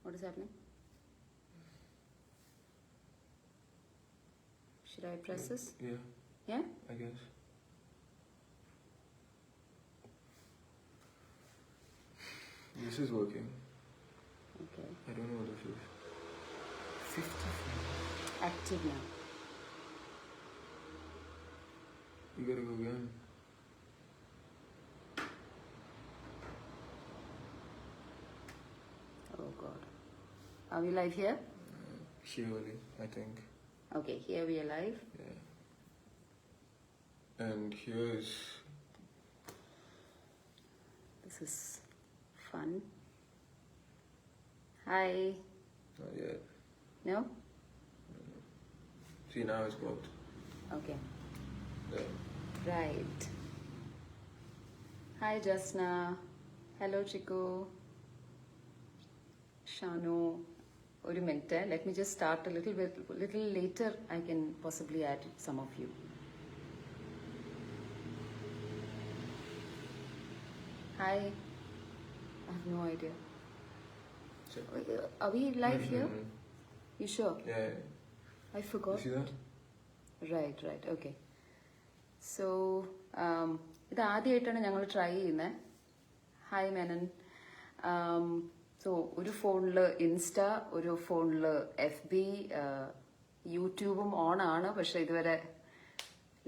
What is happening? Should I press this? Yeah. Yeah? I guess. This is working. Okay. I don't know what this is. 50. Active now. You gotta go again. Oh God. Are we live here? Surely, I think. Okay, here we are live. Yeah. And here's. This is fun. Hi. Not yet. No? See, now it's worked. Okay. Yeah. Right. Hi, Jasna. Hello, Chiku. Shanu. Wait a minute. Let me just start a little later. I can possibly add some of you. Hi. I have no idea. Check. Are we live here? You sure? Yeah. I forgot. You see that? Right. Okay. So, ഇത് ആദ്യമായിട്ടാണ് ഞങ്ങൾ try ചെയ്യുന്നത്. Hi Menon. So ഒരു ഫോണിൽ insta, ഒരു ഫോണിൽ FB, യൂട്യൂബും on ആണ്, പക്ഷെ ഇതുവരെ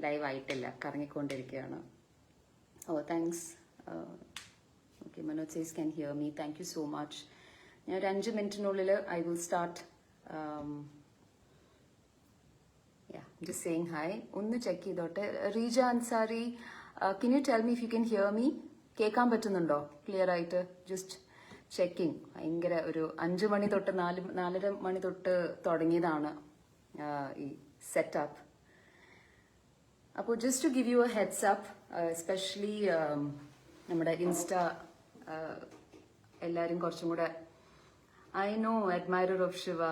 ലൈവ് ആയിട്ടില്ല, കറങ്ങിക്കൊണ്ടിരിക്കുകയാണ്. Oh thanks. Okay, Manoj says can hear me. Thank you so much. ഞാൻ ഒരു 5 മിനിറ്റിനുള്ളിൽ I will start. Yeah, I'm just saying hi. ഒന്ന് ചെക്ക് ചെയ്തോട്ടെ. Reeja Ansari, can you tell me if you can hear me? കേൾക്കാൻ പറ്റുന്നുണ്ടോ ക്ലിയർ ആയിട്ട്? Just checking. ഭയങ്കര ഒരു 5 മണി തൊട്ട് 4:30 മണി തൊട്ട് തുടങ്ങിയതാണ് ഈ സെറ്റപ്പ്. അപ്പോൾ just to give you a heads up, especially നമ്മുടെ ഇൻസ്റ്റ എല്ലാവരും കുറച്ചും കൂടെ I know admirer of Shiva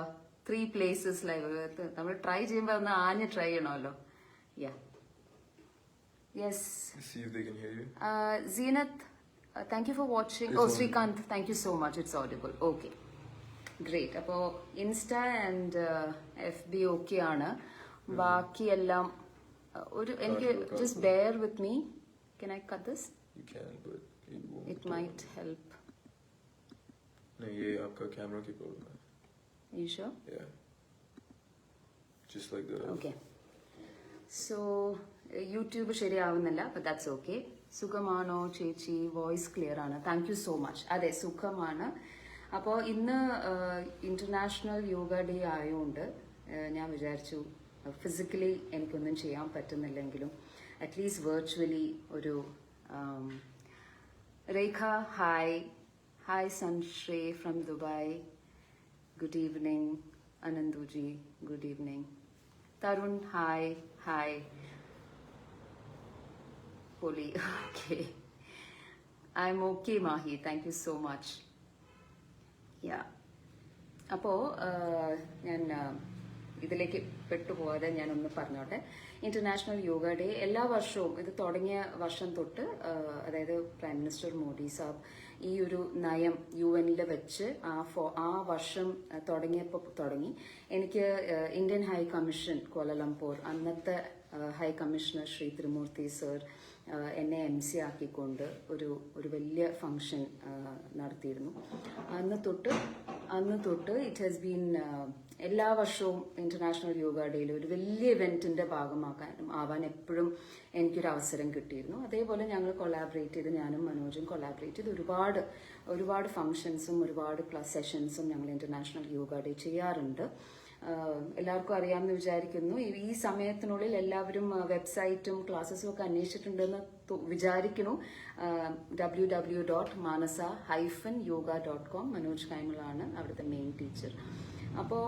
3 places live നമ്മൾ ട്രൈ ചെയ്യുമ്പോൾ ഒന്ന് ആഞ്ഞ് ട്രൈ ചെയ്യണമല്ലോ. Yeah yes. See if they can hear you. Zeenath, thank you for watching. It's Oh, audible. Srikanth, thank you so much. It's audible. Okay. Great. അപ്പോൾ insta and FB okay ആണ്. ബാക്കിയെല്ലാം ഒരു എനിക്ക് just bear with me. Can I cut this? You can, but it won't. It might help. No, ये आपका camera की problem है. Are you sure? Yeah. Just like that. Okay. So, YouTube ശരിയാവുന്നില്ല, but that's okay. സുഖമാണോ ചേച്ചി? Voice clear ആണ്. Thank you so much. അതെ, സുഖമാണ്. അപ്പോൾ ഇന്ന് ഇന്റർനാഷണൽ യോഗ ഡേ ആയതുകൊണ്ട് ഞാൻ വിചാരിച്ചു ഫിസിക്കലി എനിക്കൊന്നും ചെയ്യാൻ പറ്റുന്നില്ലെങ്കിലും അറ്റ്ലീസ്റ്റ് വെർച്വലി ഒരു രേഖ ഹായ് സൻശ്രേ from Dubai. Good evening, Ananduji. Good evening. Tarun, hi. Poli, okay. I'm okay, Mahi. Thank you so much. Yeah. അപ്പോൾ ഞാൻ ഇതിലേക്ക് പെട്ടുപോകാതെ ഞാനൊന്ന് പറഞ്ഞോട്ടെ. ഇന്റർനാഷണൽ യോഗ ഡേ എല്ലാ വർഷവും ഇത് തുടങ്ങിയ വർഷം തൊട്ട്, അതായത് പ്രൈം മിനിസ്റ്റർ മോദി സാബ് ഈ ഒരു നയം UN വെച്ച് ആ വർഷം തുടങ്ങിയപ്പോൾ തുടങ്ങി. എനിക്ക് ഇന്ത്യൻ ഹൈ കമ്മീഷൻ കോലലംപൂർ, അന്നത്തെ ഹൈ കമ്മീഷണർ ശ്രീ ത്രിമൂർത്തി സർ എന്നെ MC ആക്കിക്കൊണ്ട് ഒരു വലിയ ഫംഗ്ഷൻ നടത്തിയിരുന്നു. അന്ന് തൊട്ട് ഇറ്റ് ഹാസ് ബീൻ എല്ലാ വർഷവും ഇന്റർനാഷണൽ യോഗ ഡേയിൽ ഒരു വലിയ ഇവന്റിന്റെ ആവാൻ എപ്പോഴും എനിക്കൊരു അവസരം കിട്ടിയിരുന്നു. അതേപോലെ ഞങ്ങൾ കൊളാബറേറ്റ് ചെയ്ത്, ഞാനും മനോജും കൊളാബറേറ്റ് ചെയ്ത് ഒരുപാട് ഫംഗ്ഷൻസും ഒരുപാട് ക്ലാസ് സെഷൻസും ഞങ്ങൾ ഇന്റർനാഷണൽ യോഗ ഡേ ചെയ്യാറുണ്ട്. എല്ലാവർക്കും അറിയാമെന്ന് വിചാരിക്കുന്നു. ഈ സമയത്തിനുള്ളിൽ എല്ലാവരും വെബ്സൈറ്റും ക്ലാസ്സസും ഒക്കെ അന്വേഷിച്ചിട്ടുണ്ടെന്ന് വിചാരിക്കുന്നു. www.manasa-yoga.com. മനോജ് കൈമളാണ് അവിടുത്തെ മെയിൻ ടീച്ചർ. അപ്പോൾ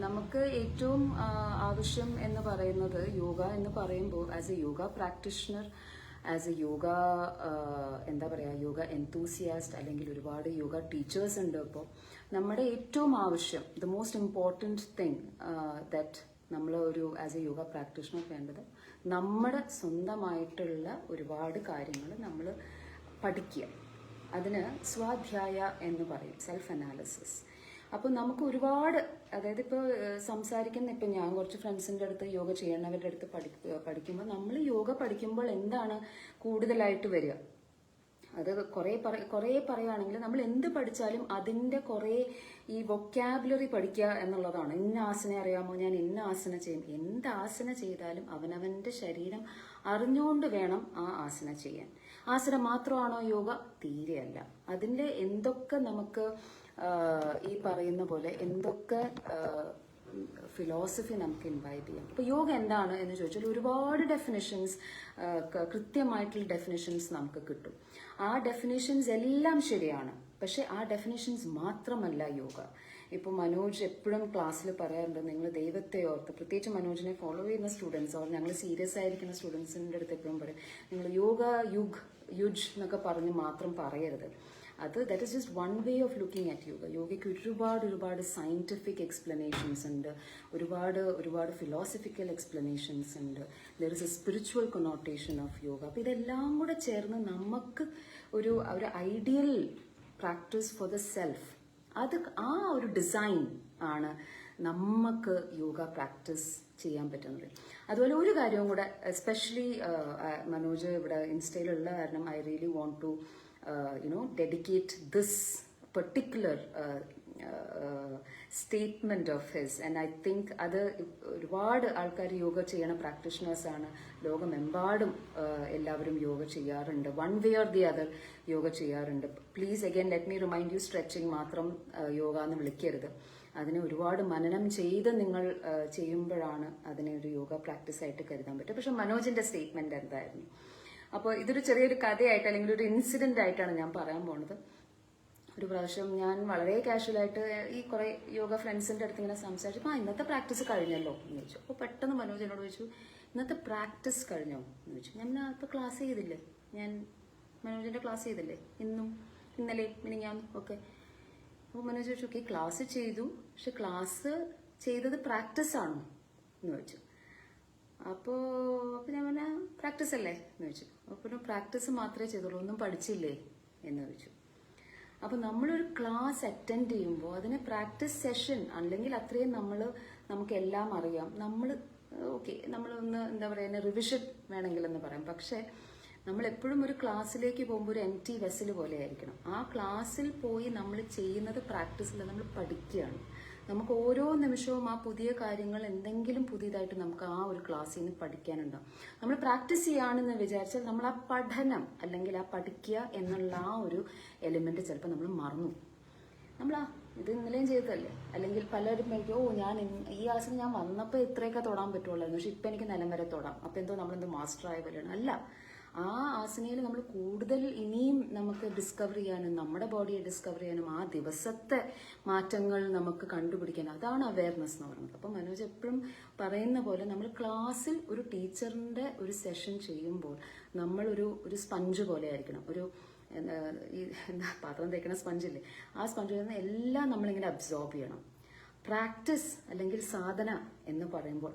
നമുക്ക് ഏറ്റവും ആവശ്യം എന്ന് പറയുന്നത് യോഗ എന്ന് പറയുമ്പോൾ as a yoga practitioner, as a yoga yoga enthusiast, അല്ലെങ്കിൽ ഒരുപാട് യോഗ ടീച്ചേഴ്സ് ഉണ്ട്. അപ്പോൾ നമ്മുടെ ഏറ്റവും ആവശ്യം, the most important thing that നമ്മൾ ആസ് എ യോഗ പ്രാക്ടീഷണർ വേണ്ടത്, നമ്മുടെ സ്വന്തമായിട്ടുള്ള ഒരുപാട് കാര്യങ്ങൾ നമ്മൾ പഠിക്കുക. അതിന് സ്വാധ്യായ എന്ന് പറയും, സെൽഫ് അനാലിസിസ്. അപ്പോൾ നമുക്ക് ഒരുപാട്, അതായത് ഇപ്പോൾ സംസാരിക്കുന്ന, ഇപ്പം ഞാൻ കുറച്ച് ഫ്രണ്ട്സിൻ്റെ അടുത്ത് യോഗ ചെയ്യണവരുടെ അടുത്ത് പഠിക്കുമ്പോൾ നമ്മൾ യോഗ പഠിക്കുമ്പോൾ എന്താണ് കൂടുതലായിട്ട് വരിക, അത് കുറേ പറയുകയാണെങ്കിൽ നമ്മൾ എന്ത് പഠിച്ചാലും അതിൻ്റെ കുറേ ഈ വൊക്കാബുലറി പഠിക്കുക എന്നുള്ളതാണ്. ഇന്ന ആസന അറിയാമോ, ഞാൻ ഇന്ന ആസന ചെയ്യും. എന്ത് ആസന ചെയ്താലും അവനവൻ്റെ ശരീരം അറിഞ്ഞുകൊണ്ട് വേണം ആ ആസന ചെയ്യാൻ. ആസന മാത്രമാണോ യോഗ? തീരെയല്ല. അതിൻ്റെ എന്തൊക്കെ നമുക്ക് ഈ പറയുന്ന പോലെ എന്തൊക്കെ ഫിലോസഫി നമുക്ക് ഇൻവൈറ്റ് ചെയ്യാം. ഇപ്പോൾ യോഗ എന്താണ് എന്ന് ചോദിച്ചാൽ ഒരുപാട് ഡെഫിനിഷൻസ്, കൃത്യമായിട്ടുള്ള ഡെഫിനിഷൻസ് നമുക്ക് കിട്ടും. ആ ഡെഫിനിഷൻസ് എല്ലാം ശരിയാണ്, പക്ഷെ ആ ഡെഫിനിഷൻസ് മാത്രമല്ല യോഗ. ഇപ്പോൾ മനോജ് എപ്പോഴും ക്ലാസ്സിൽ പറയാറുണ്ട്, നിങ്ങൾ ദൈവത്തെ ഓർത്ത്, പ്രത്യേകിച്ച് മനോജിനെ ഫോളോ ചെയ്യുന്ന സ്റ്റുഡൻസ്, ഓർ ഞങ്ങൾ സീരിയസ് ആയിരിക്കുന്ന സ്റ്റുഡൻസിൻ്റെ അടുത്ത് എപ്പോഴും പറയും, നിങ്ങൾ യോഗ യുജ് എന്നൊക്കെ പറഞ്ഞ് മാത്രം പറയരുത്. അത് that is just one way of looking at yoga. യോഗയ്ക്ക് ഒരുപാട് സയൻറ്റിഫിക് എക്സ്പ്ലനേഷൻസ് ഉണ്ട്, ഒരുപാട് ഫിലോസഫിക്കൽ എക്സ്പ്ലനേഷൻസ് ഉണ്ട്. There is A spiritual connotation of yoga. അപ്പോൾ ഇതെല്ലാം കൂടെ ചേർന്ന് നമുക്ക് ഒരു ideal practice for the self, അത് ആ ഒരു ഡിസൈൻ ആണ് നമുക്ക് യോഗ പ്രാക്ടീസ് ചെയ്യാൻ പറ്റുന്നത്. അതുപോലെ ഒരു കാര്യവും കൂടെ, എസ്പെഷ്യലി മനോജ് ഇവിടെ ഇൻസ്റ്റയിലുള്ള കാരണം, I really want to dedicate this particular statement of his, and I think അത് ഒരുപാട് ആൾക്കാർ യോഗ ചെയ്യണ പ്രാക്ടീഷണേഴ്സാണ്. ലോകമെമ്പാടും എല്ലാവരും യോഗ ചെയ്യാറുണ്ട്, one way or the other yoga ചെയ്യാറുണ്ട്. Please again let me remind you, stretching മാത്രം യോഗ എന്ന് വിളിക്കരുത്. അതിനെ ഒരുപാട് മനനം ചെയ്ത് നിങ്ങൾ ചെയ്യുമ്പോഴാണ് അതിനെ ഒരു യോഗ പ്രാക്ടീസ് ആയിട്ട് കരുതാൻ പറ്റും. പക്ഷെ മനോജിന്റെ സ്റ്റേറ്റ്മെന്റ് എന്തായിരുന്നു? അപ്പോൾ ഇതൊരു ചെറിയൊരു കഥയായിട്ട് അല്ലെങ്കിൽ ഒരു ഇൻസിഡന്റ് ആയിട്ടാണ് ഞാൻ പറയാൻ പോണത്. ഒരു പ്രാവശ്യം ഞാൻ വളരെ കാഷ്വലായിട്ട് ഈ കുറേ യോഗ ഫ്രണ്ട്സിൻ്റെ അടുത്ത് ഇങ്ങനെ സംസാരിച്ചപ്പോൾ ഇന്നത്തെ പ്രാക്ടീസ് കഴിഞ്ഞല്ലോ എന്ന് ചോദിച്ചു. അപ്പോൾ പെട്ടെന്ന് മനോജ് എന്നോട് ചോദിച്ചു, ഇന്നത്തെ പ്രാക്ടീസ് കഴിഞ്ഞോ എന്ന് ചോദിച്ചു. ഞാൻ ഇപ്പോൾ ക്ലാസ് ചെയ്തില്ലേ, ഞാൻ മനോജിൻ്റെ ക്ലാസ് ചെയ്തില്ലേ ഇന്നലെ മിനിഞ്ഞാന്ന് ഒക്കെ. അപ്പോൾ മനോജ് ചോദിച്ചു, ഓക്കെ ക്ലാസ് ചെയ്തു, പക്ഷെ ക്ലാസ് ചെയ്തത് പ്രാക്ടീസ് ആണോ എന്ന് ചോദിച്ചു. അപ്പോൾ ഞാൻ പറഞ്ഞ പ്രാക്ടീസ് അല്ലേ എന്ന് ചോദിച്ചു. അപ്പോൾ പ്രാക്ടീസ് മാത്രമേ ചെയ്തുള്ളൂ, ഒന്നും പഠിച്ചില്ലേ എന്ന് ചോദിച്ചു. അപ്പോൾ നമ്മളൊരു ക്ലാസ് അറ്റൻഡ് ചെയ്യുമ്പോൾ അതിന് പ്രാക്ടീസ് സെഷൻ അല്ലെങ്കിൽ അത്രയും നമുക്ക് എല്ലാം അറിയാം, നമ്മളൊന്ന് എന്താ പറയുക റിവിഷൻ വേണമെങ്കിലെന്ന് പറയാം. പക്ഷേ നമ്മൾ എപ്പോഴും ഒരു ക്ലാസ്സിലേക്ക് പോകുമ്പോൾ ഒരു എംപ്റ്റി വെസൽ പോലെ ആയിരിക്കണം. ആ ക്ലാസ്സിൽ പോയി നമ്മൾ ചെയ്യുന്നത് പ്രാക്ടീസിൽ നമ്മൾ പഠിക്കുകയാണ്. നമുക്ക് ഓരോ നിമിഷവും ആ പുതിയ കാര്യങ്ങൾ എന്തെങ്കിലും പുതിയതായിട്ട് നമുക്ക് ആ ഒരു ക്ലാസ്സിൽ നിന്ന് പഠിക്കാനുണ്ടാവും. നമ്മൾ പ്രാക്ടീസ് ചെയ്യുകയാണെന്ന് വിചാരിച്ചാൽ നമ്മൾ ആ പഠനം അല്ലെങ്കിൽ ആ പഠിക്കുക എന്നുള്ള ആ ഒരു എലിമെന്റ് ചിലപ്പോൾ നമ്മൾ മറന്നു. ഇത് ഇന്നലെയും ചെയ്തതല്ലേ, അല്ലെങ്കിൽ പലരും ഞാൻ ഈ ആസനം ഞാൻ വന്നപ്പോൾ ഇത്രയൊക്കെ തൊടാൻ പറ്റുള്ളായിരുന്നു, പക്ഷെ ഇപ്പം എനിക്ക് നിലം വരെ തൊടാം. അപ്പം നമ്മളെന്തോ മാസ്റ്റർ ആയ പോലെയാണ്. അല്ല, ആ ആസനയിൽ നമ്മൾ കൂടുതൽ ഇനിയും നമുക്ക് ഡിസ്കവർ ചെയ്യാനും നമ്മുടെ ബോഡിയെ ഡിസ്കവർ ചെയ്യാനും ആ ദിവസത്തെ മാറ്റങ്ങൾ നമുക്ക് കണ്ടുപിടിക്കാനും അതാണ് അവയർനെസ് എന്ന് പറയുന്നത്. അപ്പം മനോജ് എപ്പോഴും പറയുന്ന പോലെ നമ്മൾ ക്ലാസ്സിൽ ഒരു ടീച്ചറിൻ്റെ ഒരു സെഷൻ ചെയ്യുമ്പോൾ നമ്മളൊരു സ്പഞ്ച് പോലെ ആയിരിക്കണം. എന്താ പാത്രം തേക്കണ സ്പഞ്ചില്ലേ, ആ സ്പഞ്ചിൽ നിന്ന് എല്ലാം നമ്മളിങ്ങനെ അബ്സോർബ് ചെയ്യണം. പ്രാക്ടീസ് അല്ലെങ്കിൽ സാധന എന്ന് പറയുമ്പോൾ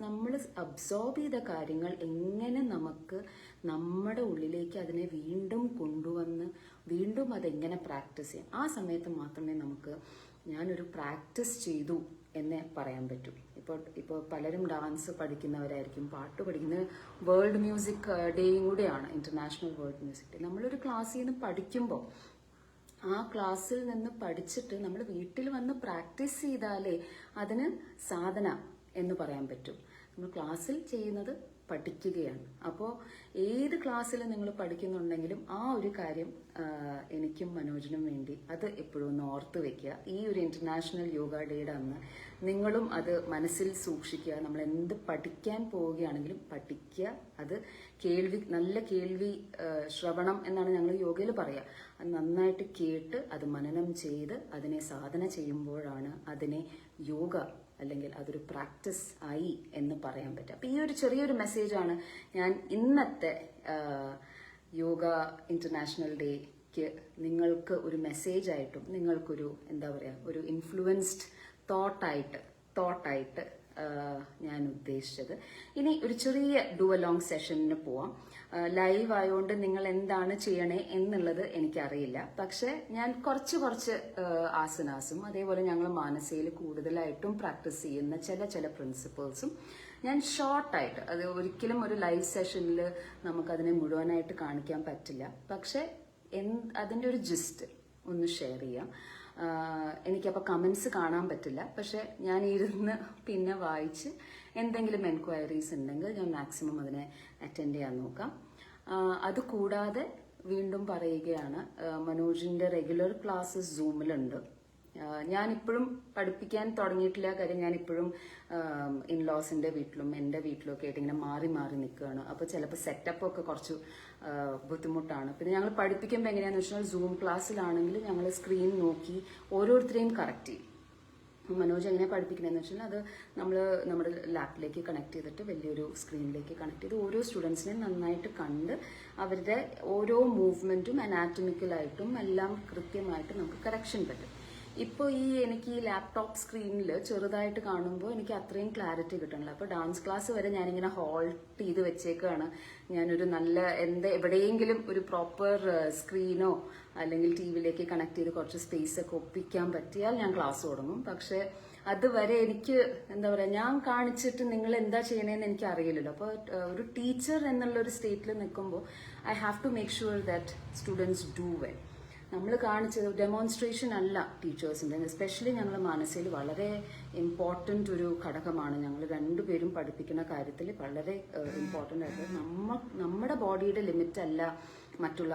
നമ്മൾ അബ്സോർബ് ചെയ്ത കാര്യങ്ങൾ എങ്ങനെ നമുക്ക് നമ്മുടെ ഉള്ളിലേക്ക് അതിനെ വീണ്ടും കൊണ്ടുവന്ന് വീണ്ടും അതെങ്ങനെ പ്രാക്ടീസ് ചെയ്യാം, ആ സമയത്ത് മാത്രമേ നമുക്ക് ഞാനൊരു പ്രാക്ടീസ് ചെയ്തു എന്നേ പറയാൻ പറ്റൂ. ഇപ്പോൾ പലരും ഡാൻസ് പഠിക്കുന്നവരായിരിക്കും, പാട്ട് പഠിക്കുന്നത്. വേൾഡ് മ്യൂസിക് ഡേയും കൂടെയാണ്, ഇന്റർനാഷണൽ വേൾഡ് മ്യൂസിക് ഡേ. നമ്മളൊരു ക്ലാസ്സിൽ നിന്ന് പഠിക്കുമ്പോൾ ആ ക്ലാസ്സിൽ നിന്ന് പഠിച്ചിട്ട് നമ്മൾ വീട്ടിൽ വന്ന് പ്രാക്ടീസ് ചെയ്താലേ അതിന് സാധന എന്ന് പറയാൻ പറ്റും. നമ്മൾ ക്ലാസ്സിൽ ചെയ്യുന്നത് പഠിക്കുകയാണ്. അപ്പോൾ ഏത് ക്ലാസ്സിൽ നിങ്ങൾ പഠിക്കുന്നുണ്ടെങ്കിലും ആ ഒരു കാര്യം എനിക്കും മനോജിനും വേണ്ടി അത് എപ്പോഴും ഒന്ന് ഓർത്ത് വെക്കുക. ഈ ഒരു ഇന്റർനാഷണൽ യോഗ ഡേയുടെ അന്ന് നിങ്ങളും അത് മനസ്സിൽ സൂക്ഷിക്കുക. നമ്മൾ എന്ത് പഠിക്കാൻ പോവുകയാണെങ്കിലും പഠിക്കുക. അത് നല്ല കേൾവി ശ്രവണം എന്നാണ് ഞങ്ങൾ യോഗയിൽ പറയുക. അത് നന്നായിട്ട് കേട്ട് അത് മനനം ചെയ്ത് അതിനെ സാധന ചെയ്യുമ്പോഴാണ് അതിനെ യോഗ അല്ലെങ്കിൽ അതൊരു പ്രാക്ടീസ് ആയി എന്ന് പറയാൻ പറ്റും. അപ്പം ഈ ഒരു ചെറിയൊരു മെസ്സേജാണ് ഞാൻ ഇന്നത്തെ യോഗ ഇന്റർനാഷണൽ ഡേക്ക് നിങ്ങൾക്ക് ഒരു മെസ്സേജായിട്ടും നിങ്ങൾക്കൊരു എന്താ പറയുക ഒരു ഇൻഫ്ലുവൻസ്ഡ് തോട്ടായിട്ട് ഞാൻ ഉദ്ദേശിച്ചത്. ഇനി ഒരു ചെറിയ ഡു അലോങ് സെഷനിന് പോവാം. ലൈവ് ആയതുകൊണ്ട് നിങ്ങൾ എന്താണ് ചെയ്യണേ എന്നുള്ളത് എനിക്കറിയില്ല. പക്ഷെ ഞാൻ കുറച്ച് ആസനാസും അതേപോലെ ഞങ്ങൾ മാനസയിൽ കൂടുതലായിട്ടും പ്രാക്ടീസ് ചെയ്യുന്ന ചില പ്രിൻസിപ്പിൾസും ഞാൻ ഷോർട്ടായിട്ട്, അത് ഒരിക്കലും ഒരു ലൈവ് സെഷനിൽ നമുക്കതിനെ മുഴുവനായിട്ട് കാണിക്കാൻ പറ്റില്ല. പക്ഷെ അതിൻ്റെ ഒരു ജിസ്റ്റ് ഒന്ന് ഷെയർ ചെയ്യാം. എനിക്കപ്പോൾ കമൻസ് കാണാൻ പറ്റില്ല. പക്ഷെ ഞാൻ ഇരുന്ന് പിന്നെ വായിച്ച് എന്തെങ്കിലും എൻക്വയറീസ് ഉണ്ടെങ്കിൽ ഞാൻ മാക്സിമം അതിനെ അറ്റൻഡ് ചെയ്യാൻ നോക്കാം. അതുകൂടാതെ വീണ്ടും പറയുകയാണ്, മനോജിന്റെ റെഗുലർ ക്ലാസ്സസ് സൂമിലുണ്ട്. ഞാനിപ്പോഴും പഠിപ്പിക്കാൻ തുടങ്ങിയിട്ടില്ല. കാര്യം ഞാനിപ്പോഴും ഇൻലോസിന്റെ വീട്ടിലും എൻ്റെ വീട്ടിലും ഒക്കെ ആയിട്ട് ഇങ്ങനെ മാറി നിൽക്കുകയാണ്. അപ്പോൾ ചിലപ്പോൾ സെറ്റപ്പ് ഒക്കെ കുറച്ച് ബുദ്ധിമുട്ടാണ്. പിന്നെ ഞങ്ങൾ പഠിപ്പിക്കുമ്പോൾ എങ്ങനെയാണെന്ന് വെച്ചാൽ സൂം ക്ലാസ്സിലാണെങ്കിൽ ഞങ്ങൾ സ്ക്രീൻ നോക്കി ഓരോരുത്തരെയും കറക്റ്റ് ചെയ്യും. മനോജ് എങ്ങനെ പഠിപ്പിക്കണമെന്ന് വെച്ചാൽ അത് നമ്മൾ നമ്മുടെ ലാപ്പിലേക്ക് കണക്ട് ചെയ്തിട്ട് വലിയൊരു സ്ക്രീനിലേക്ക് കണക്ട് ചെയ്ത് ഓരോ സ്റ്റുഡൻസിനെയും നന്നായിട്ട് കണ്ട് അവരുടെ ഓരോ മൂവ്മെന്റും അനാറ്റമിക്കലായിട്ടും എല്ലാം കൃത്യമായിട്ട് നമുക്ക് കറക്ഷൻ പറ്റും. ഇപ്പോൾ എനിക്ക് ഈ ലാപ്ടോപ്പ് സ്ക്രീനിൽ ചെറുതായിട്ട് കാണുമ്പോൾ എനിക്ക് അത്രയും ക്ലാരിറ്റി കിട്ടണില്ല. അപ്പോൾ ഡാൻസ് ക്ലാസ് വരെ ഞാനിങ്ങനെ ഹോൾട്ട് ചെയ്ത് വെച്ചേക്കാണ്. ഞാനൊരു നല്ല എവിടെയെങ്കിലും ഒരു പ്രോപ്പർ സ്ക്രീനോ അല്ലെങ്കിൽ ടി വിയിലേക്ക് കണക്ട് ചെയ്ത് കുറച്ച് സ്പേസ് ഒക്കെ ഒപ്പിക്കാൻ പറ്റിയാൽ ഞാൻ ക്ലാസ് തുടങ്ങും. പക്ഷെ അതുവരെ എനിക്ക് എന്താ പറയുക, ഞാൻ കാണിച്ചിട്ട് നിങ്ങൾ എന്താ ചെയ്യണേന്ന് എനിക്ക് അറിയില്ലല്ലോ. അപ്പോൾ ഒരു ടീച്ചർ എന്നുള്ള ഒരു സ്റ്റേറ്റിൽ നിൽക്കുമ്പോൾ I have to make sure that students do well. നമ്മൾ കാണിച്ചത് ഡെമോൺസ്ട്രേഷൻ അല്ല ടീച്ചേഴ്സിൻ്റെ. എസ്പെഷ്യലി ഞങ്ങൾ മാനസയിൽ വളരെ ഇമ്പോർട്ടൻ്റ് ഒരു ഘടകമാണ്. ഞങ്ങൾ രണ്ടുപേരും പഠിപ്പിക്കുന്ന കാര്യത്തിൽ വളരെ ഇമ്പോർട്ടൻ്റ് ആയിട്ട് നമ്മുടെ ബോഡിയുടെ ലിമിറ്റ് അല്ല മറ്റുള്ള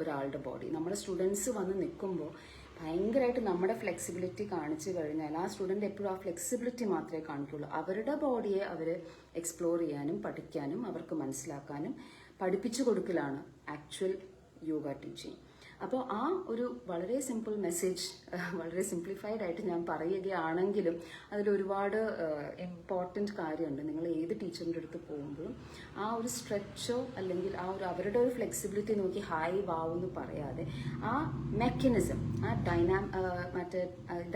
ഒരാളുടെ ബോഡി. നമ്മുടെ സ്റ്റുഡൻസ് വന്ന് നിൽക്കുമ്പോൾ ഭയങ്കരമായിട്ട് നമ്മുടെ ഫ്ലെക്സിബിലിറ്റി കാണിച്ചു കഴിഞ്ഞാൽ ആ സ്റ്റുഡൻ്റ് എപ്പോഴും ആ ഫ്ലെക്സിബിലിറ്റി മാത്രമേ കാണിക്കുള്ളൂ. അവരുടെ ബോഡിയെ അവർ എക്സ്പ്ലോർ ചെയ്യാനും പഠിക്കാനും അവർക്ക് മനസ്സിലാക്കാനും പഠിപ്പിച്ചു കൊടുക്കലാണ് ആക്ച്വൽ യോഗ ടീച്ചിങ്. അപ്പോൾ ആ ഒരു വളരെ സിമ്പിൾ മെസ്സേജ് വളരെ സിംപ്ലിഫൈഡ് ആയിട്ട് ഞാൻ പറയുകയാണെങ്കിലും അതിലൊരുപാട് ഇമ്പോർട്ടൻറ്റ് കാര്യമുണ്ട്. നിങ്ങൾ ഏത് ടീച്ചറിൻ്റെ അടുത്ത് പോകുമ്പോഴും ആ ഒരു സ്ട്രെച്ചോ അല്ലെങ്കിൽ ആ ഒരു അവരുടെ ഒരു ഫ്ലെക്സിബിലിറ്റി നോക്കി ഹായ് വാവ് എന്ന് പറയാതെ ആ മെക്കാനിസം, ആ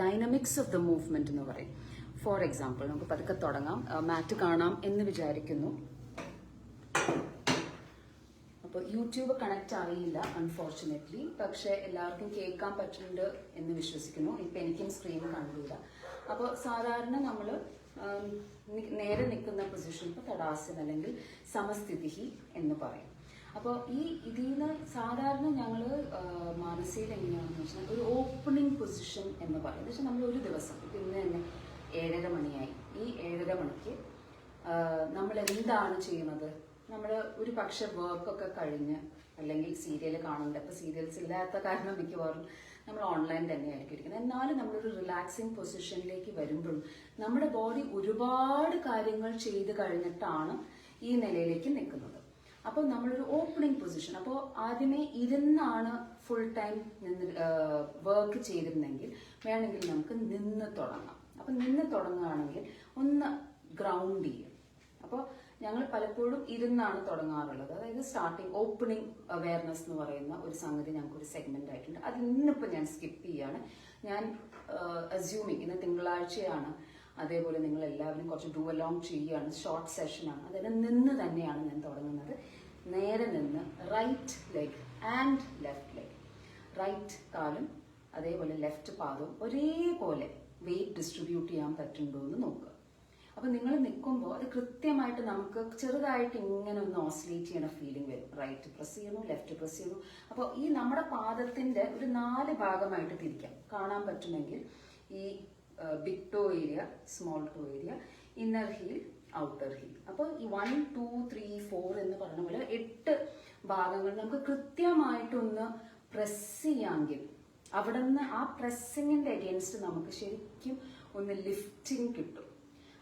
ഡൈനാമിക്സ് ഓഫ് ദ മൂവ്മെന്റ് എന്ന് പറയും. ഫോർ എക്സാമ്പിൾ നമുക്ക് പതുക്കെ തുടങ്ങാം. മാറ്റ് കാണാം എന്ന് വിചാരിക്കുന്നു. അപ്പോൾ യൂട്യൂബ് കണക്റ്റ് അറിയില്ല അൺഫോർച്ചുനേറ്റ്ലി, പക്ഷെ എല്ലാവർക്കും കേൾക്കാൻ പറ്റുന്നുണ്ട് എന്ന് വിശ്വസിക്കുന്നു. ഇപ്പം എനിക്കും സ്ക്രീൻ കണ്ടില്ല. അപ്പോൾ സാധാരണ നമ്മൾ നേരെ നിൽക്കുന്ന പൊസിഷൻ ഇപ്പോൾ തടാസൻ അല്ലെങ്കിൽ സമസ്ഥിതി എന്ന് പറയും. അപ്പോൾ ഇതിൽ നിന്ന് സാധാരണ ഞങ്ങൾ മാനസയിൽ എങ്ങനെയാണെന്ന് വെച്ചാൽ ഒരു ഓപ്പണിംഗ് പൊസിഷൻ എന്ന് പറയും. എന്ന് വെച്ചാൽ നമ്മൾ ഒരു ദിവസം ഇപ്പം ഇന്ന് തന്നെ 7:30 മണിയായി. ഈ 7:30 മണിക്ക് നമ്മൾ എന്താണ് ചെയ്യുന്നത്? നമ്മൾ ഒരു പക്ഷെ വർക്കൊക്കെ കഴിഞ്ഞ് അല്ലെങ്കിൽ സീരിയൽ കാണുന്നുണ്ട്. അപ്പോൾ സീരിയൽസ് ഇല്ലാത്ത കാരണം മിക്കവാറും നമ്മൾ ഓൺലൈൻ തന്നെയായിരിക്കും ഇരിക്കുന്നത്. എന്നാലും നമ്മളൊരു റിലാക്സിങ് പൊസിഷനിലേക്ക് വരുമ്പോഴും നമ്മുടെ ബോഡി ഒരുപാട് കാര്യങ്ങൾ ചെയ്ത് കഴിഞ്ഞിട്ടാണ് ഈ നിലയിലേക്ക് നിൽക്കുന്നത്. അപ്പോൾ നമ്മളൊരു ഓപ്പണിംഗ് പൊസിഷൻ, അപ്പോൾ ആദ്യമേ ഇരുന്നാണ് ഫുൾ ടൈം വർക്ക് ചെയ്തിരുന്നെങ്കിൽ വേണമെങ്കിൽ നമുക്ക് നിന്ന് തുടങ്ങാം. അപ്പം നിന്ന് തുടങ്ങുകയാണെങ്കിൽ ഒന്ന് ഗ്രൗണ്ട് ചെയ്യും. അപ്പോൾ ഞങ്ങൾ പലപ്പോഴും ഇരുന്നാണ് തുടങ്ങാറുള്ളത്. അതായത് സ്റ്റാർട്ടിങ് ഓപ്പണിംഗ് അവയർനെസ് എന്ന് പറയുന്ന ഒരു സംഗതി ഞങ്ങൾക്കൊരു സെഗ്മെന്റ് ആയിട്ടുണ്ട്. അത് ഇന്നിപ്പോൾ ഞാൻ സ്കിപ്പ് ചെയ്യാണ്. ഞാൻ അസ്യൂമിങ് ഇന്ന് തിങ്കളാഴ്ചയാണ്, അതേപോലെ നിങ്ങൾ എല്ലാവരും കുറച്ച് ഡു അലോങ് ചെയ്യുകയാണ്, ഷോർട്ട് സെഷനാണ്. അതായത് നിന്ന് തന്നെയാണ് ഞാൻ തുടങ്ങുന്നത്. നേരെ നിന്ന് right leg and left leg, right കാലും അതേപോലെ ലെഫ്റ്റ് പാദവും ഒരേപോലെ വെയിറ്റ് ഡിസ്ട്രിബ്യൂട്ട് ചെയ്യാൻ പറ്റുന്നുണ്ടോ എന്ന് നോക്കുക. അപ്പൊ നിങ്ങൾ നിൽക്കുമ്പോൾ അത് കൃത്യമായിട്ട് നമുക്ക് ചെറുതായിട്ട് ഇങ്ങനെ ഒന്ന് ഓസിലേറ്റ് ചെയ്യണ ഫീലിംഗ് വരും. റൈറ്റ് പ്രസ് ചെയ്യണു, ലെഫ്റ്റ് പ്രസ് ചെയ്യണു. അപ്പോൾ ഈ നമ്മുടെ പാദത്തിന്റെ ഒരു 4 ഭാഗമായിട്ട് തിരിക്കാം. കാണാൻ പറ്റുമെങ്കിൽ ഈ big toe area, small toe area, inner heel, outer heel. അപ്പോൾ ഈ 1, 2, 3, 4 എന്ന് പറഞ്ഞ പോലെ 8 ഭാഗങ്ങൾ നമുക്ക് കൃത്യമായിട്ടൊന്ന് പ്രസ് ചെയ്യാമെങ്കിൽ അവിടെ നിന്ന് ആ പ്രസ്സിങ്ങിന്റെ അഗേൻസ്റ്റ് നമുക്ക് ശരിക്കും ഒന്ന് ലിഫ്റ്റിംഗ് കിട്ടും.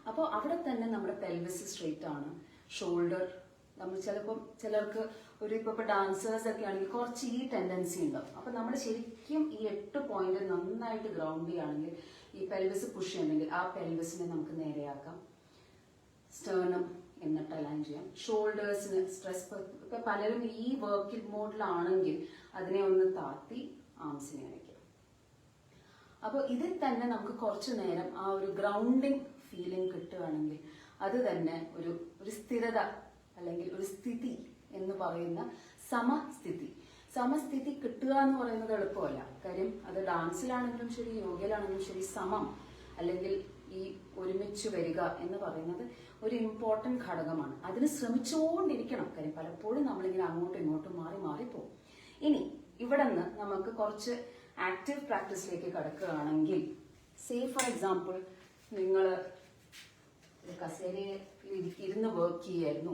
അപ്പോൾ അവിടെ തന്നെ നമ്മുടെ പെൽവിസ് സ്ട്രെയിറ്റ് ആണ്. ഷോൾഡർ നമ്മൾ ചിലപ്പോൾ ചിലർക്ക് ഒരു ഇപ്പോൾ ഡാൻസേഴ്സ് ഒക്കെ ആണെങ്കിൽ കുറച്ച് ഈ ടെൻഡൻസി ഉണ്ടാവും. അപ്പോൾ നമ്മൾ ശരിക്കും ഈ 8 പോയിന്റ് നന്നായിട്ട് ഗ്രൗണ്ട് ചെയ്യുകയാണെങ്കിൽ ഈ പെൽവിസ് പുഷ് ചെയ്യണമെങ്കിൽ ആ പെൽവിസിനെ നമുക്ക് നേരെയാക്കാം. സ്റ്റേർണം എന്നിട്ട് അലൈൻ ചെയ്യാം. ഷോൾഡേഴ്സിന് സ്ട്രെസ്, ഇപ്പൊ പലരും ഈ വർക്കിംഗ് മോഡിലാണെങ്കിൽ അതിനെ ഒന്ന് താത്തി ആംസിനെ അയക്കാം. അപ്പോൾ ഇതിൽ തന്നെ നമുക്ക് കുറച്ചു നേരം ആ ഒരു ഗ്രൗണ്ടിങ് ഫീലിംഗ് കിട്ടുകയാണെങ്കിൽ അത് തന്നെ ഒരു സ്ഥിരത അല്ലെങ്കിൽ ഒരു സ്ഥിതി എന്ന് പറയുന്ന സമസ്ഥിതി. സമസ്ഥിതി കിട്ടുക എന്ന് പറയുന്നത് എളുപ്പമല്ല. കാര്യം അത് ഡാൻസിലാണെങ്കിലും ശരി, യോഗയിലാണെങ്കിലും ശരി, സമം അല്ലെങ്കിൽ ഈ ഒരുമിച്ച് വരിക എന്ന് പറയുന്നത് ഒരു ഇമ്പോർട്ടന്റ് ഘടകമാണ്. അതിന് ശ്രമിച്ചുകൊണ്ടിരിക്കണം. കാര്യം പലപ്പോഴും നമ്മളിങ്ങനെ അങ്ങോട്ടും ഇങ്ങോട്ടും മാറി മാറിപ്പോകും. ഇനി ഇവിടെ നിന്ന് നമുക്ക് കുറച്ച് ആക്റ്റീവ് പ്രാക്ടീസിലേക്ക് കടക്കുകയാണെങ്കിൽ, സേ ഫോർ എക്സാമ്പിൾ നിങ്ങൾ കസേരയിൽ ഇരുന്ന് വർക്ക് ചെയ്യായിരുന്നു.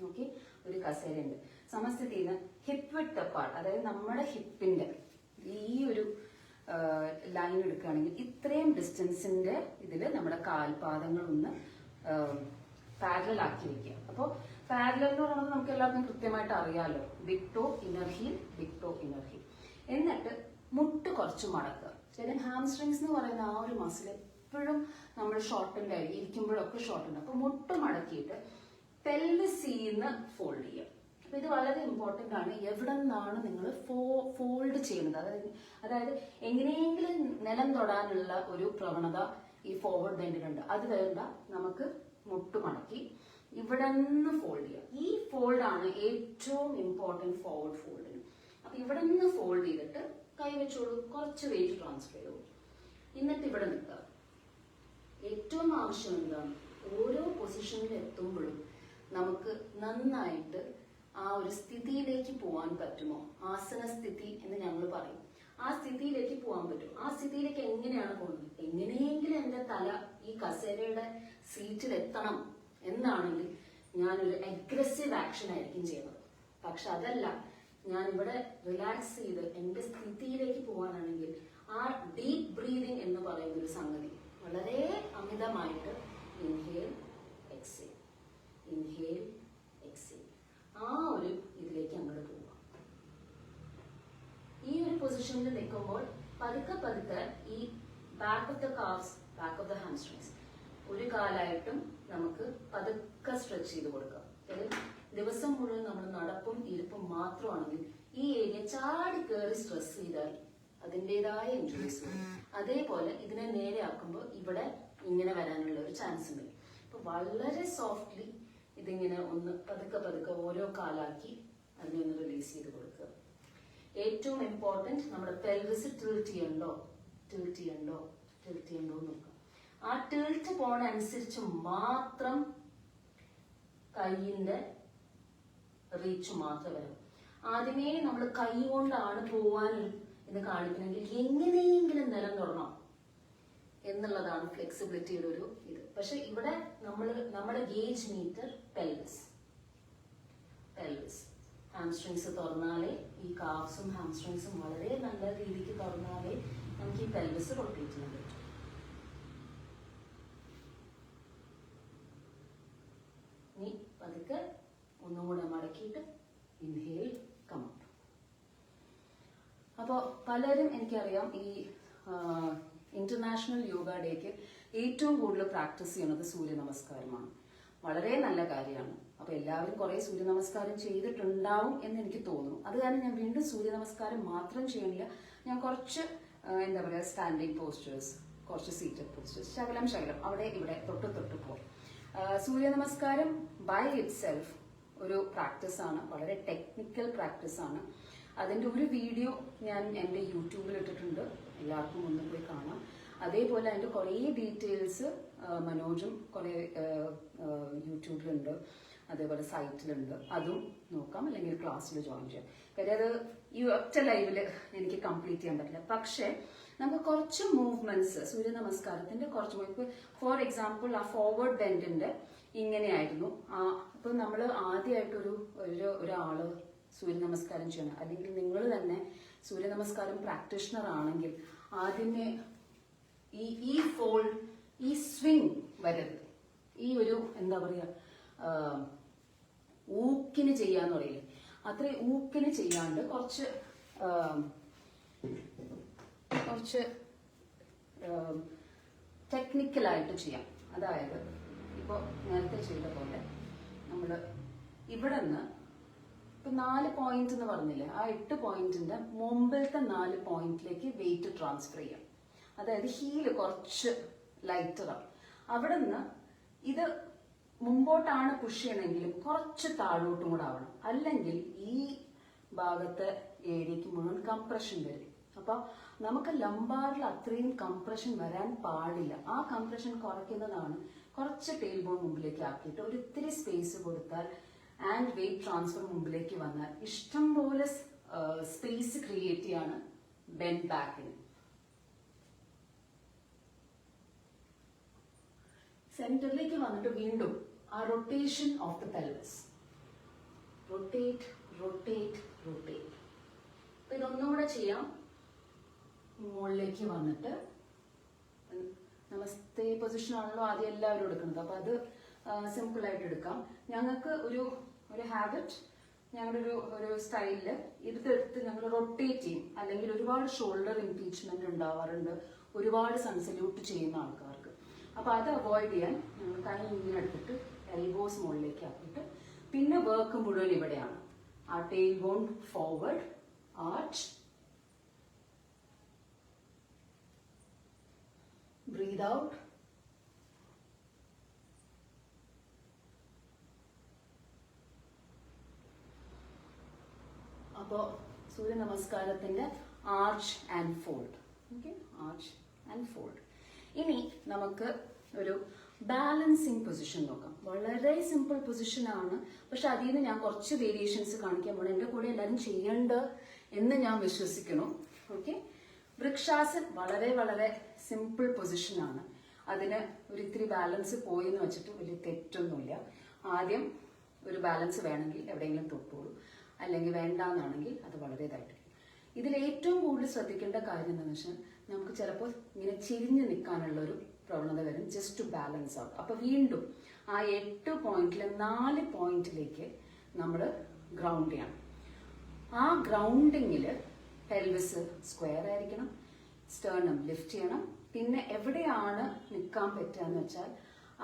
ഓക്കെ, ഒരു കസേരയുണ്ട്. സമസ്ഥിതിയിൽ നിന്ന് ഹിപ്പ് വിട്ട് അപ്പാർട്ട്, അതായത് നമ്മുടെ ഹിപ്പിന്റെ ഈ ഒരു ലൈൻ എടുക്കുകയാണെങ്കിൽ ഇത്രയും ഡിസ്റ്റൻസിന്റെ ഇതിൽ നമ്മുടെ കാൽപാദങ്ങൾ ഒന്ന് പാരലൽ ആക്കി വെക്കുക. അപ്പോൾ പാരലൽ എന്ന് പറയുന്നത് നമുക്ക് എല്ലാവർക്കും കൃത്യമായിട്ട് അറിയാലോ. Big toe inner heel, big toe inner heel. എന്നിട്ട് മുട്ട് കുറച്ച് മടക്കുക. ശരി, ഹാംസ്ട്രിങ്സ് എന്ന് പറയുന്ന ആ ഒരു മസിൽ എപ്പോഴും നമ്മൾ ഷോർട്ടൻഡ് ആയി ഇരിക്കുമ്പോഴൊക്കെ ഷോർട്ടൻഡ്. അപ്പൊ മുട്ട് മടക്കിയിട്ട് പെൽവിസിന്ന് ഫോൾഡ് ചെയ്യുക. അപ്പൊ ഇത് വളരെ ഇമ്പോർട്ടന്റ് ആണ്. എവിടെ നിന്നാണ് നിങ്ങൾ ഫോൾഡ് ചെയ്യുന്നത്, അതായത് എങ്ങനെയെങ്കിലും നിലം തൊടാനുള്ള ഒരു പ്രവണത ഈ ഫോർവേഡ് ബെൻഡിലുണ്ട്. അത് വേണ്ട, നമുക്ക് മുട്ട് മടക്കി ഇവിടെ നിന്ന് ഫോൾഡ് ചെയ്യാം. ഈ ഫോൾഡ് ആണ് ഏറ്റവും ഇമ്പോർട്ടന്റ് ഫോർവേഡ് ഫോൾഡിന്. അപ്പൊ ഇവിടെ നിന്ന് ഫോൾഡ് ചെയ്തിട്ട് കൈ വെച്ചോളൂ, കുറച്ച് വെയിറ്റ് ട്രാൻസ്ഫർ ചെയ്തോളൂ. എന്നിട്ട് ഇവിടെ നിൽക്കുക. ഏറ്റവും ആവശ്യം എന്താണ്, ഓരോ പൊസിഷനിൽ എത്തുമ്പോഴും നമുക്ക് നന്നായിട്ട് ആ ഒരു സ്ഥിതിയിലേക്ക് പോകാൻ പറ്റുമോ? ആസനസ്ഥിതി എന്ന് ഞങ്ങൾ പറയും. ആ സ്ഥിതിയിലേക്ക് പോകാൻ പറ്റും. ആ സ്ഥിതിയിലേക്ക് എങ്ങനെയാണ് പോകുന്നത്? എങ്ങനെയെങ്കിലും എന്റെ തല ഈ കസേരയുടെ സീറ്റിൽ എത്തണം എന്നാണെങ്കിൽ ഞാനൊരു അഗ്രസീവ് ആക്ഷൻ ആയിരിക്കും ചെയ്യുന്നത്. പക്ഷെ അതല്ല, ഞാൻ ഇവിടെ റിലാക്സ് ചെയ്ത് എന്റെ സ്ഥിതിയിലേക്ക് പോകാനാണെങ്കിൽ ആ ഡീപ് ബ്രീതിങ് എന്ന് പറയുന്ന ഒരു സംഗതി വളരെ അമിതമായിട്ട് ഇൻഹേൽ എക്സേൽ, ഇൻഹേൽ എക്സേൽ, ആ ഒരു ഇതിലേക്ക് അങ്ങോട്ട് പോവുക. ഈ ഒരു പൊസിഷനിൽ നിൽക്കുമ്പോൾ പതുക്കെ പതുക്കെ ഈ back of the calves, back of the hamstrings ഒരു കാലായിട്ടും നമുക്ക് പതുക്കെ സ്ട്രെച്ച് ചെയ്ത് കൊടുക്കാം. ദിവസം മുഴുവൻ നമ്മൾ നടപ്പും ഇരിപ്പും മാത്രമാണെങ്കിൽ ഈ ഏരിയ ചാടി കയറി സ്ട്രെസ് ചെയ്താൽ അതിൻ്റെതായ ഇൻജുറീസ് വരും. അതേപോലെ ഇതിനെ നേരെ ആക്കുമ്പോൾ ഇവിടെ ഇങ്ങനെ വരാനുള്ള ഒരു ചാൻസ് ഉണ്ട്. അപ്പൊ വളരെ സോഫ്റ്റ്ലി ഇതിങ്ങനെ ഒന്ന് പതുക്കെ പതുക്കെ ഓരോ കാലാക്കി അതിനെ ഒന്ന് റിലീസ് ചെയ്ത് കൊടുക്കുക. ഏറ്റവും ഇമ്പോർട്ടന്റ് നമ്മുടെ പെൽവിസ് ടിൽറ്റ് ചെയ്യണ്ടോ, ടിൽറ്റ് ചെയ്യണ്ടോ, ടിൽറ്റ് ചെയ്യണ്ടോ എന്ന് നോക്കുക. ആ ടിൽറ്റ് പോണ അനുസരിച്ച് മാത്രം കൈയിന്റെ റീച്ച് മാത്രം വരും. ആദ്യമേ നമ്മൾ കൈ കൊണ്ടാണ് പോവാൻ എന്ന് കാണിക്കണമെങ്കിൽ എങ്ങനെയെങ്കിലും നിലം തൊടണം എന്നുള്ളതാണ് ഫ്ലെക്സിബിലിറ്റിയുടെ ഒരു ഇത്. പക്ഷെ ഇവിടെ നമ്മുടെ ഗേജ് മീറ്റർ പെൽവിസ്, പെൽവിസ് ഹാംസ്ട്രിങ്സ് തുറന്നാലേ, ഈ കാഫ്സും ഹാംസ്ട്രിങ്സും വളരെ നല്ല രീതിക്ക് തുറന്നാലേ നമുക്ക് ഈ പെൽവിസ് റൊട്ടേറ്റ് ചെയ്യാൻ പറ്റും. ഇനി പതുക്കെ ഒന്നും കൂടെ മടക്കിയിട്ട് ഇൻഹേൽ കം അപ്പ്. അപ്പോൾ പലരും എനിക്കറിയാം ഈ ഇന്റർനാഷണൽ യോഗ ഡേക്ക് ഏറ്റവും കൂടുതൽ പ്രാക്ടീസ് ചെയ്യുന്നത് സൂര്യ നമസ്കാരമാണ്. വളരെ നല്ല കാര്യമാണ്. അപ്പൊ എല്ലാവരും കുറെ സൂര്യ നമസ്കാരം ചെയ്തിട്ടുണ്ടാവും എന്ന് എനിക്ക് തോന്നുന്നു. അത് കാരണം ഞാൻ വീണ്ടും സൂര്യ നമസ്കാരം മാത്രം ചെയ്യണില്ല. ഞാൻ കുറച്ച് എന്താ പറയുക, സ്റ്റാൻഡിങ് പോസ്റ്റേഴ്സ്, കുറച്ച് സീറ്റഡ് പോസ്റ്റേഴ്സ്, ശകലം അവിടെ ഇവിടെ തൊട്ട് പോകും. സൂര്യ നമസ്കാരം ബൈ ഇറ്റ് സെൽഫ് ഒരു പ്രാക്ടീസ് ആണ്, വളരെ ടെക്നിക്കൽ പ്രാക്ടീസ് ആണ്. അതിന്റെ ഒരു വീഡിയോ ഞാൻ എൻ്റെ യൂട്യൂബിൽ ഇട്ടിട്ടുണ്ട്, എല്ലാവർക്കും ഒന്ന് പോയി കാണാം. അതേപോലെ അതിന്റെ കുറേ ഡീറ്റെയിൽസ് മനോജും കുറെ യൂട്യൂബിലുണ്ട്, അതേപോലെ സൈറ്റിലുണ്ട്. അതും നോക്കാം, അല്ലെങ്കിൽ ക്ലാസ്സിൽ ജോയിൻ ചെയ്യാം. കാര്യം അത് ഈ ഒറ്റ ലൈവില് എനിക്ക് കംപ്ലീറ്റ് ചെയ്യാൻ പറ്റില്ല. പക്ഷെ നമുക്ക് കുറച്ച് മൂവ്മെന്റ്സ് സൂര്യ നമസ്കാരത്തിന്റെ കുറച്ച് മൂവ്, ഫോർ എക്സാമ്പിൾ ആ ഫോർവേഡ് ബെൻഡിന്റെ ഇങ്ങനെയായിരുന്നു. ഇപ്പൊ നമ്മൾ ആദ്യമായിട്ട് ഒരാള് സൂര്യ നമസ്കാരം ചെയ്യണം, അല്ലെങ്കിൽ നിങ്ങൾ തന്നെ സൂര്യ നമസ്കാരം പ്രാക്ടീഷണർ ആണെങ്കിൽ ആദ്യമേ ഈ ഫോൾഡ്, ഈ സ്വിങ് വരരുത്. ഈ ഒരു എന്താ പറയാ, ഊക്കിന് ചെയ്യാന്ന് പറയില്ലേ, അത്രയും ഊക്കിന് ചെയ്യാണ്ട് കുറച്ച് ടെക്നിക്കലായിട്ട് ചെയ്യാം. അതായത് ഇപ്പോൾ നേരത്തെ ചെയ്ത പോലെ നമ്മൾ ഇവിടെ നിന്ന് ഇപ്പൊ 4 പോയിന്റ് എന്ന് പറഞ്ഞില്ലേ, ആ 8 പോയിന്റിന്റെ മുമ്പിലത്തെ 4 പോയിന്റിലേക്ക് വെയിറ്റ് ട്രാൻസ്ഫർ ചെയ്യാം. അതായത് ഹീല് കുറച്ച് ലൈറ്ററാണ്. അവിടെ നിന്ന് ഇത് മുമ്പോട്ടാണ് പുഷ് ചെയ്യണമെങ്കിലും കുറച്ച് താഴോട്ടും കൂടെ ആവണം, അല്ലെങ്കിൽ ഈ ഭാഗത്തെ ഏരിയക്ക് മുഴുവൻ കംപ്രഷൻ വരും. അപ്പൊ നമുക്ക് ലംബാറിൽ അത്രയും കംപ്രഷൻ വരാൻ പാടില്ല. ആ കംപ്രഷൻ കുറയ്ക്കുന്നതാണ് കുറച്ച് ടെയിൽ ബോൺ മുമ്പിലേക്ക് ആക്കിയിട്ട് ഒരു ഇത്തിരി സ്പേസ് കൊടുത്താൽ ആൻഡ് വെയിറ്റ് ട്രാൻസ്ഫർ മുമ്പിലേക്ക് വന്നാൽ ഇഷ്ടം പോലെ സ്പേസ് ക്രിയേറ്റ് ചെയ്യാണ് ബെൻഡ് ബാക്കിന്. സെന്ററിലേക്ക് വന്നിട്ട് വീണ്ടും ആ rotation of the pelvis, rotate rotate rotate. അപ്പൊ ഇതൊന്നുകൂടെ ചെയ്യാം. മുകളിലേക്ക് വന്നിട്ട് നമസ്തേ പൊസിഷൻ ആണല്ലോ ആദ്യം എല്ലാവരും എടുക്കുന്നത്, അപ്പൊ അത് സിമ്പിൾ ആയിട്ട് എടുക്കാം. ഞങ്ങൾക്ക് ഒരു ഹാബിറ്റ്, ഞങ്ങളുടെ ഒരു സ്റ്റൈലില് ഇതെടുത്ത് ഞങ്ങൾ റൊട്ടേറ്റ് ചെയ്യും. അല്ലെങ്കിൽ ഒരുപാട് ഷോൾഡർ ഇംപീച്ച്മെന്റ് ഉണ്ടാവാറുണ്ട് ഒരുപാട് സൺസല്യൂട്ട് ചെയ്യുന്ന ആൾക്കാർക്ക്. അപ്പൊ അത് അവോയ്ഡ് ചെയ്യാൻ ഞങ്ങൾ കൈ ഇങ്ങനെ എടുത്തിട്ട് എൽബോസ് മുകളിലേക്ക് ആക്കിയിട്ട് പിന്നെ വർക്ക് മുഴുവൻ ഇവിടെയാണ്. ആ tail bone forward, arch, breathe out, അപ്പോ സൂര്യ നമസ്കാരത്തിന്റെ arch and fold. Okay, arch and fold. ഇനി നമുക്ക് ഒരു ബാലൻസിങ് പൊസിഷൻ നോക്കാം. വളരെ സിമ്പിൾ പൊസിഷൻ ആണ്, പക്ഷെ അതിൽ നിന്ന് ഞാൻ കുറച്ച് വേരിയേഷൻസ് കാണിക്കാൻ പോകണം. എന്റെ കൂടെ എല്ലാവരും ചെയ്യേണ്ട എന്ന് ഞാൻ വിശ്വസിക്കണം. ഓക്കെ, വൃക്ഷാസൻ വളരെ വളരെ സിമ്പിൾ പൊസിഷൻ ആണ്. അതിന് ഒരു ഇത്തിരി ബാലൻസ് പോയി എന്ന് വെച്ചിട്ട് വലിയ തെറ്റൊന്നുമില്ല. ആദ്യം ഒരു ബാലൻസ് വേണമെങ്കിൽ എവിടെയെങ്കിലും തൊട്ടോളൂ, അല്ലെങ്കിൽ വേണ്ടാന്നാണെങ്കിൽ അത് വളരെ ഇതായിട്ടിരിക്കും. ഇതിൽ ഏറ്റവും കൂടുതൽ ശ്രദ്ധിക്കേണ്ട കാര്യം എന്താണെന്ന് വെച്ചാൽ നമുക്ക് ചിലപ്പോൾ ഇങ്ങനെ ചെരിഞ്ഞ് നിൽക്കാനുള്ള ഒരു പ്രവണത വരും, ജസ്റ്റ് ടു ബാലൻസ് ഔട്ട്. അപ്പൊ വീണ്ടും ആ 8 പോയിന്റിലെ 4 പോയിന്റിലേക്ക് നമ്മൾ ഗ്രൗണ്ട് ചെയ്യണം. ആ ഗ്രൗണ്ടിങ്ങിൽ പെൽവിസ് സ്ക്വയർ ആയിരിക്കണം, സ്റ്റേർണം ലിഫ്റ്റ് ചെയ്യണം. പിന്നെ എവിടെയാണ് നിൽക്കാൻ പറ്റുക എന്ന് വെച്ചാൽ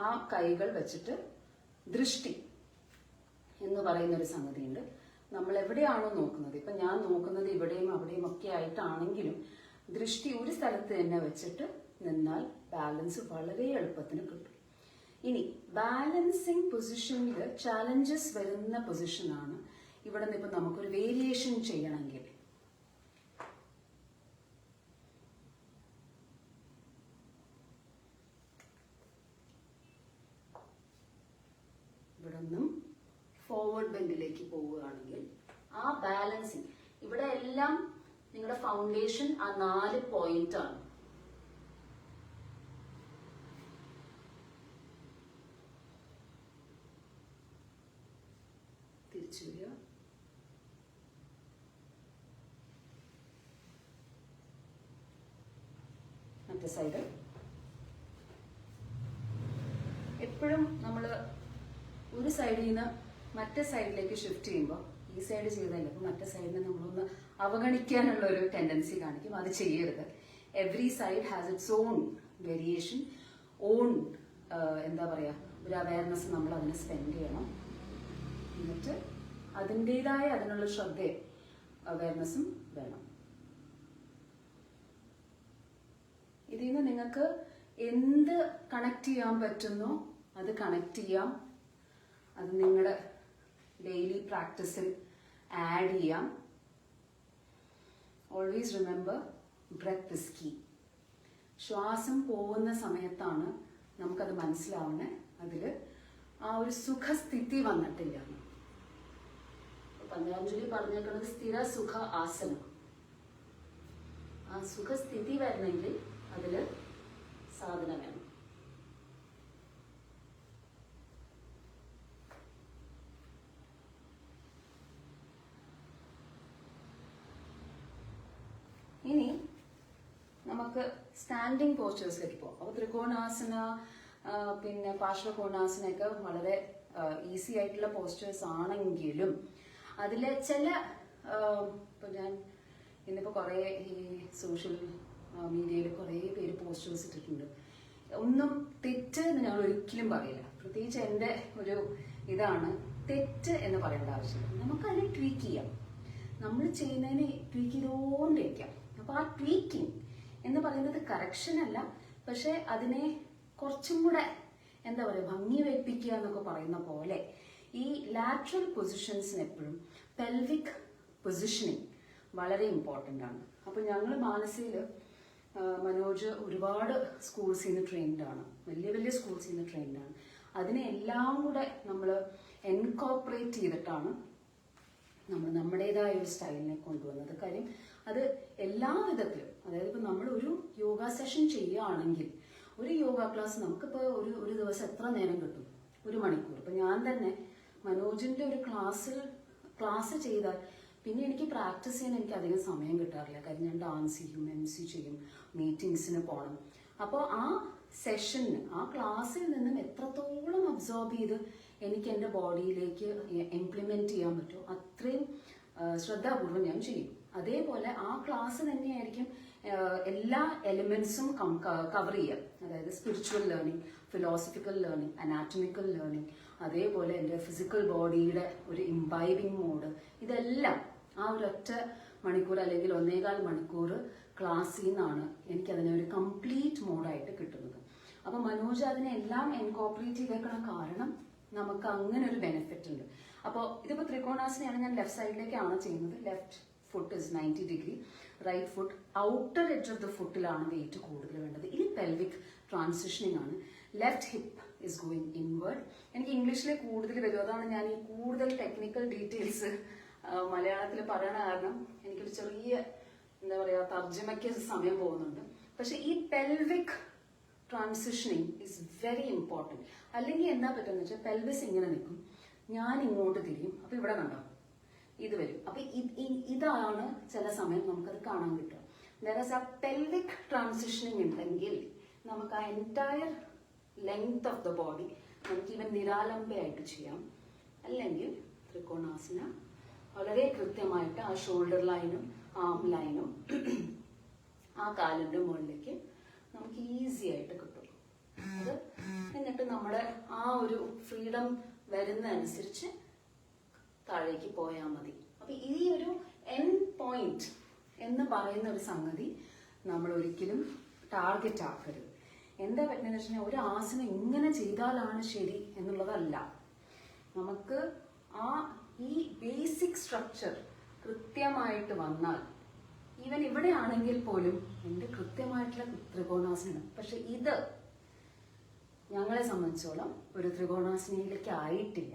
ആ കൈകൾ വെച്ചിട്ട് ദൃഷ്ടി എന്ന് പറയുന്ന ഒരു സംഗതിയുണ്ട്. നമ്മൾ എവിടെയാണോ നോക്കുന്നത്, ഇപ്പൊ ഞാൻ നോക്കുന്നത് ഇവിടെയും അവിടെയും ഒക്കെ ആയിട്ടാണെങ്കിലും ദൃഷ്ടി ഒരു സ്ഥലത്ത് തന്നെ വെച്ചിട്ട് നിന്നാൽ ബാലൻസ് വളരെ എളുപ്പത്തിന് കിട്ടും. ഇനി ബാലൻസിങ് പൊസിഷനിൽ ചാലഞ്ചസ് വരുന്ന പൊസിഷനാണ്. ഇവിടെ നിന്ന് ഇപ്പൊ നമുക്കൊരു വേരിയേഷൻ ചെയ്യണമെങ്കിൽ ഇവിടെ നിന്നും ഫോർവേഡ് ബെൻഡിലേക്ക് പോവുകയാണെങ്കിൽ ആ ബാലൻസിങ് ഇവിടെ എല്ലാം നിങ്ങളുടെ ഫൗണ്ടേഷൻ ആ 4 പോയിന്റ് ആണ്. തിരിച്ചു വരിക, മറ്റേ സൈഡ്. എപ്പോഴും നമ്മൾ ഒരു സൈഡിൽ നിന്ന് മറ്റേ സൈഡിലേക്ക് ഷിഫ്റ്റ് ചെയ്യുമ്പോൾ ഈ സൈഡ് ചെയ്തതല്ല, അപ്പൊ മറ്റേ സൈഡിനെ നമ്മളൊന്ന് അവഗണിക്കാനുള്ള ഒരു ടെൻഡൻസി കാണിക്കും. അത് ചെയ്യരുത്. Every side has it's on variation, on എന്താ പറയാ, ഒരു അവയർനെസ് നമ്മൾ അതിന് സ്പെൻഡ് ചെയ്യണം. എന്നിട്ട് അതിൻ്റെതായ അതിനുള്ള ശ്രദ്ധയും അവയർനെസ്സും വേണം. ഇതിൽ നിന്ന് നിങ്ങൾക്ക് എന്ത് കണക്ട് ചെയ്യാൻ പറ്റുന്നോ അത് കണക്ട് ചെയ്യാം. അത് നിങ്ങളുടെ ഡെയിലി പ്രാക്ടീസിൽ ആഡ് ചെയ്യാം. Always remember, breath is key. ശ്വാസം പോകുന്ന സമയത്താണ് നമുക്കത് മനസ്സിലാവുന്നത് അതിൽ ആ ഒരു സുഖസ്ഥിതി വന്നിട്ടില്ല. പതഞ്ജലി പറഞ്ഞേക്കുന്നത് സ്ഥിര സുഖ ആസനം. ആ സുഖസ്ഥിതി വരണമെങ്കിൽ അതില് സാധന വേണം. ഇനി നമുക്ക് സ്റ്റാൻഡിങ് പോസ്റ്റേഴ്സിലേക്ക് പോകാം. അപ്പൊ ത്രികോണാസന പിന്നെ പാർശ്വകോണാസനയൊക്കെ വളരെ ഈസി ആയിട്ടുള്ള പോസ്റ്റേഴ്സ് ആണെങ്കിലും അതിലെ ചില ഇപ്പൊ ഞാൻ ഇന്നിപ്പോ കുറെ ഈ സോഷ്യൽ മീഡിയയിൽ കുറെ പേര് പോസ്റ്റേഴ്സ് ഇട്ടിട്ടുണ്ട്. ഒന്നും തെറ്റ് എന്ന് ഞങ്ങൾ ഒരിക്കലും പറയില്ല. പ്രത്യേകിച്ച് എൻ്റെ ഒരു ഇതാണ്, തെറ്റ് എന്ന് പറയേണ്ട ആവശ്യമില്ല. നമുക്ക് അതിനെ ട്വീക്ക് ചെയ്യാം. നമ്മൾ ചെയ്യുന്നതിനെ ട്വീക്ക് ചെയ്തുകൊണ്ടിരിക്കാം. അപ്പൊ ആ ട്വീക്കിംഗ് എന്ന് പറയുന്നത് കറക്ഷൻ അല്ല, പക്ഷെ അതിനെ കുറച്ചും കൂടെ എന്താ പറയുക ഭംഗി വെപ്പിക്കുക എന്നൊക്കെ പറയുന്ന പോലെ ഈ ലാറ്ററൽ പൊസിഷൻസിന് എപ്പോഴും പെൽവിക് പൊസിഷനിങ് വളരെ ഇമ്പോർട്ടൻ്റ് ആണ്. അപ്പോൾ ഞങ്ങൾ മാനസയിൽ മനോജ് ഒരുപാട് സ്കൂൾസിൽ നിന്ന് ട്രെയിൻഡ് ആണ്, വലിയ വലിയ സ്കൂൾസിൽ നിന്ന് ട്രെയിൻഡ് ആണ്. അതിനെ എല്ലാം കൂടെ നമ്മൾ എൻകോപ്പറേറ്റ് ചെയ്തിട്ടാണ് നമ്മൾ നമ്മുടേതായ ഒരു സ്റ്റൈലിനെ കൊണ്ടുവന്നത്. കാര്യം അത് എല്ലാ വിധത്തിലും, അതായത് ഇപ്പം നമ്മൾ ഒരു യോഗ സെഷൻ ചെയ്യുകയാണെങ്കിൽ ഒരു യോഗ ക്ലാസ് നമുക്കിപ്പോൾ ഒരു ദിവസം എത്ര നേരം കിട്ടും? 1 മണിക്കൂർ. ഇപ്പം ഞാൻ തന്നെ മനോജിൻ്റെ ഒരു ക്ലാസ് ചെയ്താൽ പിന്നെ എനിക്ക് പ്രാക്ടീസ് ചെയ്യാൻ എനിക്ക് അധികം സമയം കിട്ടാറില്ല. കാര്യം ഞാൻ ഡാൻസ് ചെയ്യും, MC ചെയ്യും, മീറ്റിങ്സിന് പോകണം. അപ്പോൾ ആ സെഷന്, ആ ക്ലാസ്സിൽ നിന്നും എത്രത്തോളം അബ്സോർബ് ചെയ്ത് എനിക്ക് എൻ്റെ ബോഡിയിലേക്ക് ഇംപ്ലിമെൻറ്റ് ചെയ്യാൻ പറ്റുമോ അത്രയും ശ്രദ്ധാപൂർവം ഞാൻ ചെയ്യും. അതേപോലെ ആ ക്ലാസ് തന്നെയായിരിക്കും എല്ലാ എലിമെൻസും കവർ ചെയ്യുക. അതായത് spiritual learning, philosophical learning, anatomical learning, അതേപോലെ എൻ്റെ ഫിസിക്കൽ ബോഡിയുടെ ഒരു ഇംബൈബിങ് മോഡ്, ഇതെല്ലാം ആ ഒരൊറ്റ മണിക്കൂർ അല്ലെങ്കിൽ 1.25 മണിക്കൂർ ക്ലാസ്സിൽ നിന്നാണ് എനിക്കതിനെ ഒരു കംപ്ലീറ്റ് മോഡായിട്ട് കിട്ടുന്നത്. അപ്പം മനോജ് അതിനെ എല്ലാം എൻകോപ്പറേറ്റ് ചെയ്തേക്കണം. കാരണം നമുക്ക് അങ്ങനെ ഒരു ബെനിഫിറ്റ് ഉണ്ട്. അപ്പോൾ ഇതിപ്പോൾ ത്രികോണാസനയാണ്, ഞാൻ ലെഫ്റ്റ് സൈഡിലേക്കാണ് ചെയ്യുന്നത്. Left foot is 90 degree, right foot outer edge of the ഫുട്ടിലാണ് വെയിറ്റ് കൂടുതൽ വേണ്ടത്. ഇനി പെൽവിക് ട്രാൻസിഷനിങ് ആണ്. Left hip is going inward. എനിക്ക് ഇംഗ്ലീഷിലെ കൂടുതൽ വരും, അതാണ് ഞാൻ ഈ കൂടുതൽ ടെക്നിക്കൽ ഡീറ്റെയിൽസ് മലയാളത്തിൽ പറയണ കാരണം എനിക്കൊരു ചെറിയ എന്താ പറയുക തർജ്ജമയ്ക്ക് സമയം പോകുന്നുണ്ട്. പക്ഷെ ഈ പെൽവിക് ട്രാൻസിഷനിങ് ഇസ് വെരി ഇമ്പോർട്ടൻറ്റ്. അല്ലെങ്കിൽ എന്താ പറ്റുമെന്ന് വെച്ചാൽ പെൽവിസ് ഇങ്ങനെ നിൽക്കും, ഞാൻ ഇങ്ങോട്ട് തിരിയും, അപ്പൊ ഇവിടെ കണ്ടോ ഇത് വരും. അപ്പൊ ഇതാണ് ചില സമയം നമുക്കത് കാണാൻ കിട്ടുക. നേരെ ആ പെൽവിക് ട്രാൻസിഷനിങ് ഉണ്ടെങ്കിൽ നമുക്ക് ആ entire length of the body നമുക്ക് ഇവൻ നിരാലംബയായിട്ട് ചെയ്യാം. അല്ലെങ്കിൽ ത്രികോണാസന വളരെ കൃത്യമായിട്ട് ആ ഷോൾഡർ ലൈനും ആം ലൈനും ആ കാലിന്റെ മുകളിലേക്ക് നമുക്ക് ഈസി ആയിട്ട് കിട്ടും. അത് എന്നിട്ട് നമ്മുടെ ആ ഒരു ഫ്രീഡം വരുന്ന അനുസരിച്ച് താഴേക്ക് പോയാൽ മതി. അപ്പൊ ഈ ഒരു എൻഡ് പോയിന്റ് എന്ന് പറയുന്ന ഒരു സംഗതി നമ്മൾ ഒരിക്കലും ടാർഗറ്റ് ആക്കരുത്. എന്താ പറ്റുന്നതെന്ന് വെച്ചാൽ ഒരു ആസനം ഇങ്ങനെ ചെയ്താലാണ് ശരി എന്നുള്ളതല്ല. നമുക്ക് ഈ ബേസിക് സ്ട്രക്ചർ കൃത്യമായിട്ട് വന്നാൽ ഈവൻ ഇവിടെ ആണെങ്കിൽ പോലും എൻ്റെ കൃത്യമായിട്ടുള്ള ത്രികോണാസനം. പക്ഷെ ഇത് ഞങ്ങളെ സംബന്ധിച്ചോളം ഒരു ത്രികോണാസനയിലേക്ക് ആയിട്ടില്ല.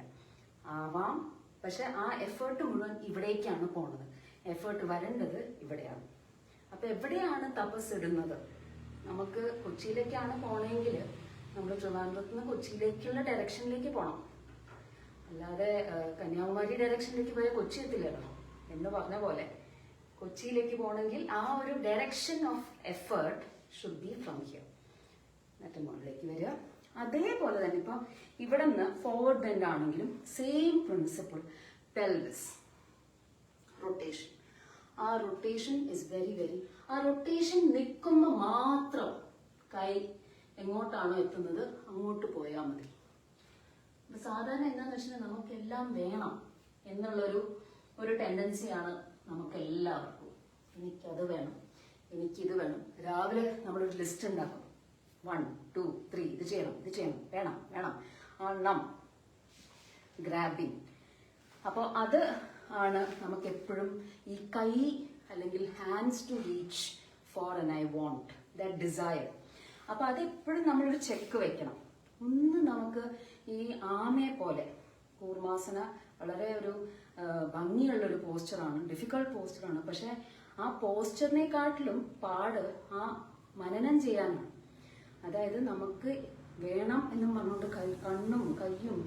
ആവാം, പക്ഷെ ആ എഫേർട്ട് മുഴുവൻ ഇവിടേക്കാണ് പോണത്. എഫേർട്ട് വരേണ്ടത് ഇവിടെയാണ്. അപ്പൊ എവിടെയാണ് തപസ് ഇടുന്നത്? നമുക്ക് കൊച്ചിയിലേക്കാണ് പോണെങ്കിൽ നമ്മൾ ട്രിവാൻഡ്രത്ത് നിന്ന് കൊച്ചിയിലേക്കുള്ള ഡയറക്ഷനിലേക്ക് പോകണം. അല്ലാതെ കന്യാകുമാരി ഡയറക്ഷനിലേക്ക് പോയാൽ കൊച്ചി എത്തില്ലല്ലോ എന്ന് പറഞ്ഞ പോലെ കൊച്ചിയിലേക്ക് പോകണമെങ്കിൽ ആ ഒരു direction of effort should be from here. എന്നിട്ട് മുകളിലേക്ക് വരിക. അതേപോലെ തന്നെ ഇപ്പം ഇവിടെ നിന്ന് ഫോർവേഡ് ബെൻഡ് ആണെങ്കിലും സെയിം പ്രിൻസിപ്പിൾ, പെൽവിസ് റൊട്ടേഷൻ. ആ റൊട്ടേഷൻ ഇസ് വെരി ആ റൊട്ടേഷൻ നിൽക്കുമ്പോൾ മാത്രം കൈ എങ്ങോട്ടാണോ എത്തുന്നത് അങ്ങോട്ട് പോയാൽ മതി. സാധാരണ എന്താന്ന് വെച്ചാൽ നമുക്കെല്ലാം വേണം എന്നുള്ളൊരു ടെൻഡൻസിയാണ് നമുക്കെല്ലാവർക്കും. എനിക്കത് വേണം, എനിക്കിത് വേണം. രാവിലെ നമ്മളൊരു ലിസ്റ്റ് ഉണ്ടാക്കും, 1 2 3 ഇത് ചെയ്യണം, വേണം, ഗ്രാബിങ്. അപ്പോൾ അത് ആണ് നമുക്ക് എപ്പോഴും ഈ കൈ അല്ലെങ്കിൽ hands to reach for an I want that desire. അപ്പൊ അതെപ്പോഴും നമ്മളൊരു ചെക്ക് വെക്കണം. ഒന്ന് നമുക്ക് ഈ ആമയെ പോലെ കൂർമാസന വളരെ ഒരു ഭംഗിയുള്ളൊരു പോസ്ചറാണ്, ഡിഫിക്കൾട്ട് പോസ്ചറാണ്. പക്ഷെ ആ പോസ്ചറിനെക്കാട്ടിലും പാട് ആ മനനം ചെയ്യാനാണ്. അതായത് നമുക്ക് വേണം എന്നും പറഞ്ഞുകൊണ്ട് കണ്ണും കയ്യും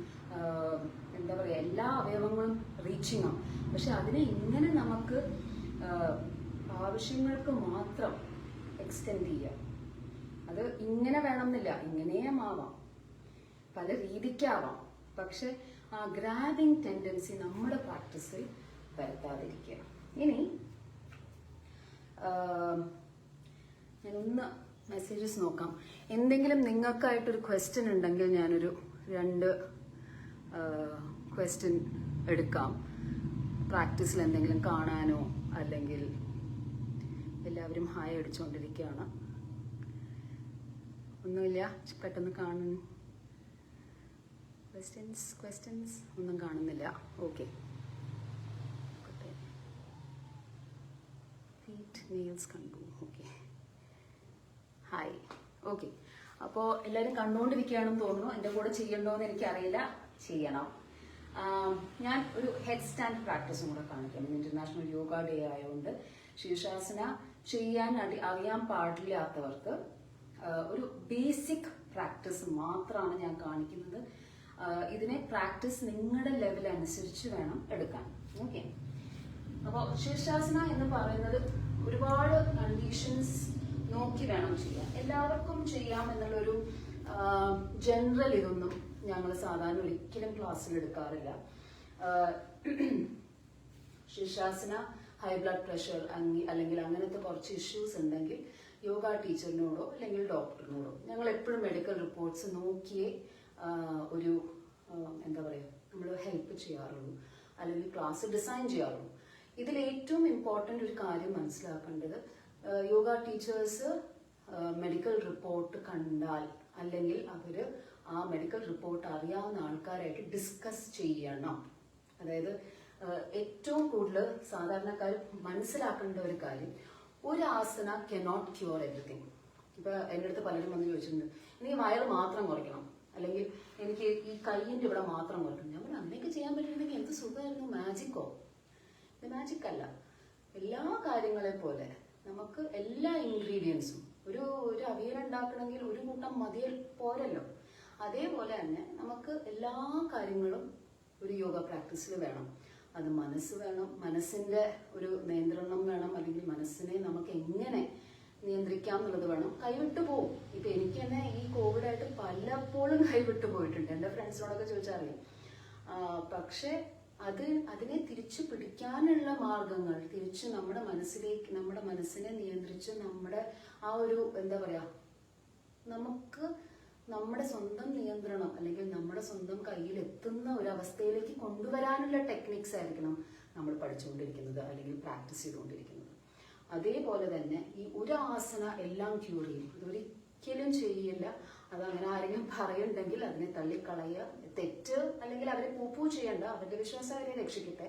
എന്താ പറയുക എല്ലാ അവയവങ്ങളും റീച്ചിങ് ആവും. പക്ഷെ അതിനെ ഇങ്ങനെ നമുക്ക് ആവശ്യങ്ങൾക്ക് മാത്രം എക്സ്റ്റെൻഡ് ചെയ്യാം. അത് ഇങ്ങനെ വേണമെന്നില്ല, ഇങ്ങനെയും ആവാം, പല രീതിക്കാവാം. പക്ഷെ ആ ഗ്രാബിങ് ടെൻഡൻസി നമ്മുടെ പ്രാക്ടീസിൽ വരുത്താതിരിക്കുക. ഇനി ഞാനൊന്ന് മെസ്സേജസ് നോക്കാം. എന്തെങ്കിലും നിങ്ങൾക്കായിട്ടൊരു ക്വസ്റ്റ്യൻ ഉണ്ടെങ്കിൽ ഞാനൊരു 2 ക്വസ്റ്റ്യൻ എടുക്കാം. പ്രാക്ടീസിൽ എന്തെങ്കിലും കാണാനോ, അല്ലെങ്കിൽ എല്ലാവരും ഹായ് അടിച്ചുകൊണ്ടിരിക്കുകയാണ്. ഒന്നുമില്ല, പെട്ടെന്ന് കാണുന്നു. ക്വസ്റ്റ്യൻസ് ഒന്നും കാണുന്നില്ല. ഓക്കെ, ഫീറ്റ് നെയിൽസ് കണ്ടു. Okay, hi. ഓക്കെ, അപ്പോൾ എല്ലാവരും കണ്ടുകൊണ്ടിരിക്കുകയാണെന്ന് തോന്നുന്നു. എൻ്റെ കൂടെ ചെയ്യണ്ടോയെന്ന് എനിക്കറിയില്ല, ചെയ്യണം. ഞാൻ ഒരു ഹെഡ് സ്റ്റാൻഡ് പ്രാക്ടീസും കൂടെ കാണിക്കാം. ഇന്റർനാഷണൽ യോഗ ഡേ ആയതുകൊണ്ട് ശീർഷാസന ചെയ്യാൻ അറിയാൻ പാടില്ലാത്തവർക്ക് ഒരു ബേസിക് പ്രാക്ടീസ് മാത്രമാണ് ഞാൻ കാണിക്കുന്നത്. ഇതിനെ പ്രാക്ടീസ് നിങ്ങളുടെ ലെവൽ അനുസരിച്ച് വേണം എടുക്കാൻ. ഓക്കെ, അപ്പോൾ ശീർഷാസന എന്ന് പറയുന്നത് ഒരുപാട് കണ്ടീഷൻസ് നോക്കി വേണം ചെയ്യാൻ. എല്ലാവർക്കും ചെയ്യാം എന്നുള്ളൊരു ജനറൽ ഇതൊന്നും ഞങ്ങൾ സാധാരണ ഒരിക്കലും ക്ലാസ്സിൽ എടുക്കാറില്ല. ശീർഷാസന ഹൈ ബ്ലഡ് പ്രഷർ അല്ലെങ്കിൽ അങ്ങനത്തെ കുറച്ച് ഇഷ്യൂസ് ഉണ്ടെങ്കിൽ യോഗ ടീച്ചറിനോടോ അല്ലെങ്കിൽ ഡോക്ടറിനോടോ ഞങ്ങൾ എപ്പോഴും മെഡിക്കൽ റിപ്പോർട്ട്സ് നോക്കിയേ ഒരു എന്താ പറയുക നമ്മൾ ഹെൽപ്പ് ചെയ്യാറുള്ളൂ, അല്ലെങ്കിൽ ക്ലാസ് ഡിസൈൻ ചെയ്യാറുള്ളൂ. ഇതിൽ ഏറ്റവും ഇമ്പോർട്ടൻ്റ് ഒരു കാര്യം മനസ്സിലാക്കേണ്ടത്, യോഗ ടീച്ചേഴ്സ് മെഡിക്കൽ റിപ്പോർട്ട് കണ്ടാൽ അല്ലെങ്കിൽ അവർ ആ മെഡിക്കൽ റിപ്പോർട്ട് അറിയാവുന്ന ആൾക്കാരായിട്ട് ഡിസ്കസ് ചെയ്യണം. അതായത് ഏറ്റവും കൂടുതൽ സാധാരണക്കാർ മനസ്സിലാക്കേണ്ട ഒരു കാര്യം, ഒരു ആസന കനോട്ട് ക്യൂർ എവറിത്തിങ്. ഇപ്പൊ എൻ്റെ അടുത്ത് പലരും വന്ന് ചോദിച്ചിട്ടുണ്ട്, എനിക്ക് വയറ് മാത്രം കുറയ്ക്കണം, അല്ലെങ്കിൽ എനിക്ക് ഈ കൈയിൻ്റെ ഇവിടെ മാത്രം കുറയ്ക്കണം. ഞാൻ പറഞ്ഞു, അങ്ങനെയൊക്കെ ചെയ്യാൻ പറ്റുന്നുണ്ടെങ്കിൽ എന്ത് സുഖമായിരുന്നു, മാജിക്കോ? ഇത് മാജിക് അല്ല. എല്ലാ കാര്യങ്ങളെ പോലെ നമുക്ക് എല്ലാ ഇൻഗ്രീഡിയൻസും ഒരു അവിയൽ ഉണ്ടാക്കണമെങ്കിൽ ഒരു കൂട്ടം മതിയൽ പോരല്ലോ. അതേപോലെ തന്നെ നമുക്ക് എല്ലാ കാര്യങ്ങളും ഒരു യോഗ പ്രാക്ടീസിൽ വേണം. അത് മനസ്സ് വേണം, മനസ്സിന്റെ ഒരു നിയന്ത്രണം വേണം, അല്ലെങ്കിൽ മനസ്സിനെ നമുക്ക് എങ്ങനെ നിയന്ത്രിക്കാം എന്നുള്ളത് വേണം. കൈവിട്ടു പോവും. ഇപ്പൊ എനിക്ക് തന്നെ ഈ കോവിഡായിട്ട് പലപ്പോഴും കൈവിട്ടു പോയിട്ടുണ്ട്. എൻ്റെ ഫ്രണ്ട്സിനോടൊക്കെ ചോദിച്ചറിയാം. പക്ഷെ അതിനെ തിരിച്ചു പിടിക്കാനുള്ള മാർഗങ്ങൾ, തിരിച്ച് നമ്മുടെ മനസ്സിനെ നിയന്ത്രിച്ച് നമ്മുടെ ആ ഒരു എന്താ പറയാ, നമുക്ക് നമ്മുടെ സ്വന്തം നിയന്ത്രണം അല്ലെങ്കിൽ നമ്മുടെ സ്വന്തം കയ്യിൽ എത്തുന്ന ഒരു അവസ്ഥയിലേക്ക് കൊണ്ടുവരാനുള്ള ടെക്നിക്സ് ആയിരിക്കണം നമ്മൾ പഠിച്ചുകൊണ്ടിരിക്കുന്നത് അല്ലെങ്കിൽ പ്രാക്ടീസ് ചെയ്തുകൊണ്ടിരിക്കുന്നത്. അതേപോലെ തന്നെ ഈ ഒരു ആസന എല്ലാം ക്യൂർ ചെയ്യും, അതൊരിക്കലും ചെയ്യില്ല. അതങ്ങനെ ആരെങ്കിലും പറയുന്നുണ്ടെങ്കിൽ അതിനെ തള്ളിക്കളയുക, തെറ്റ്, അല്ലെങ്കിൽ അവരെ പൂപ്പൂ ചെയ്യണ്ട, അവരുടെ വിശ്വാസം അവരെ രക്ഷിക്കട്ടെ.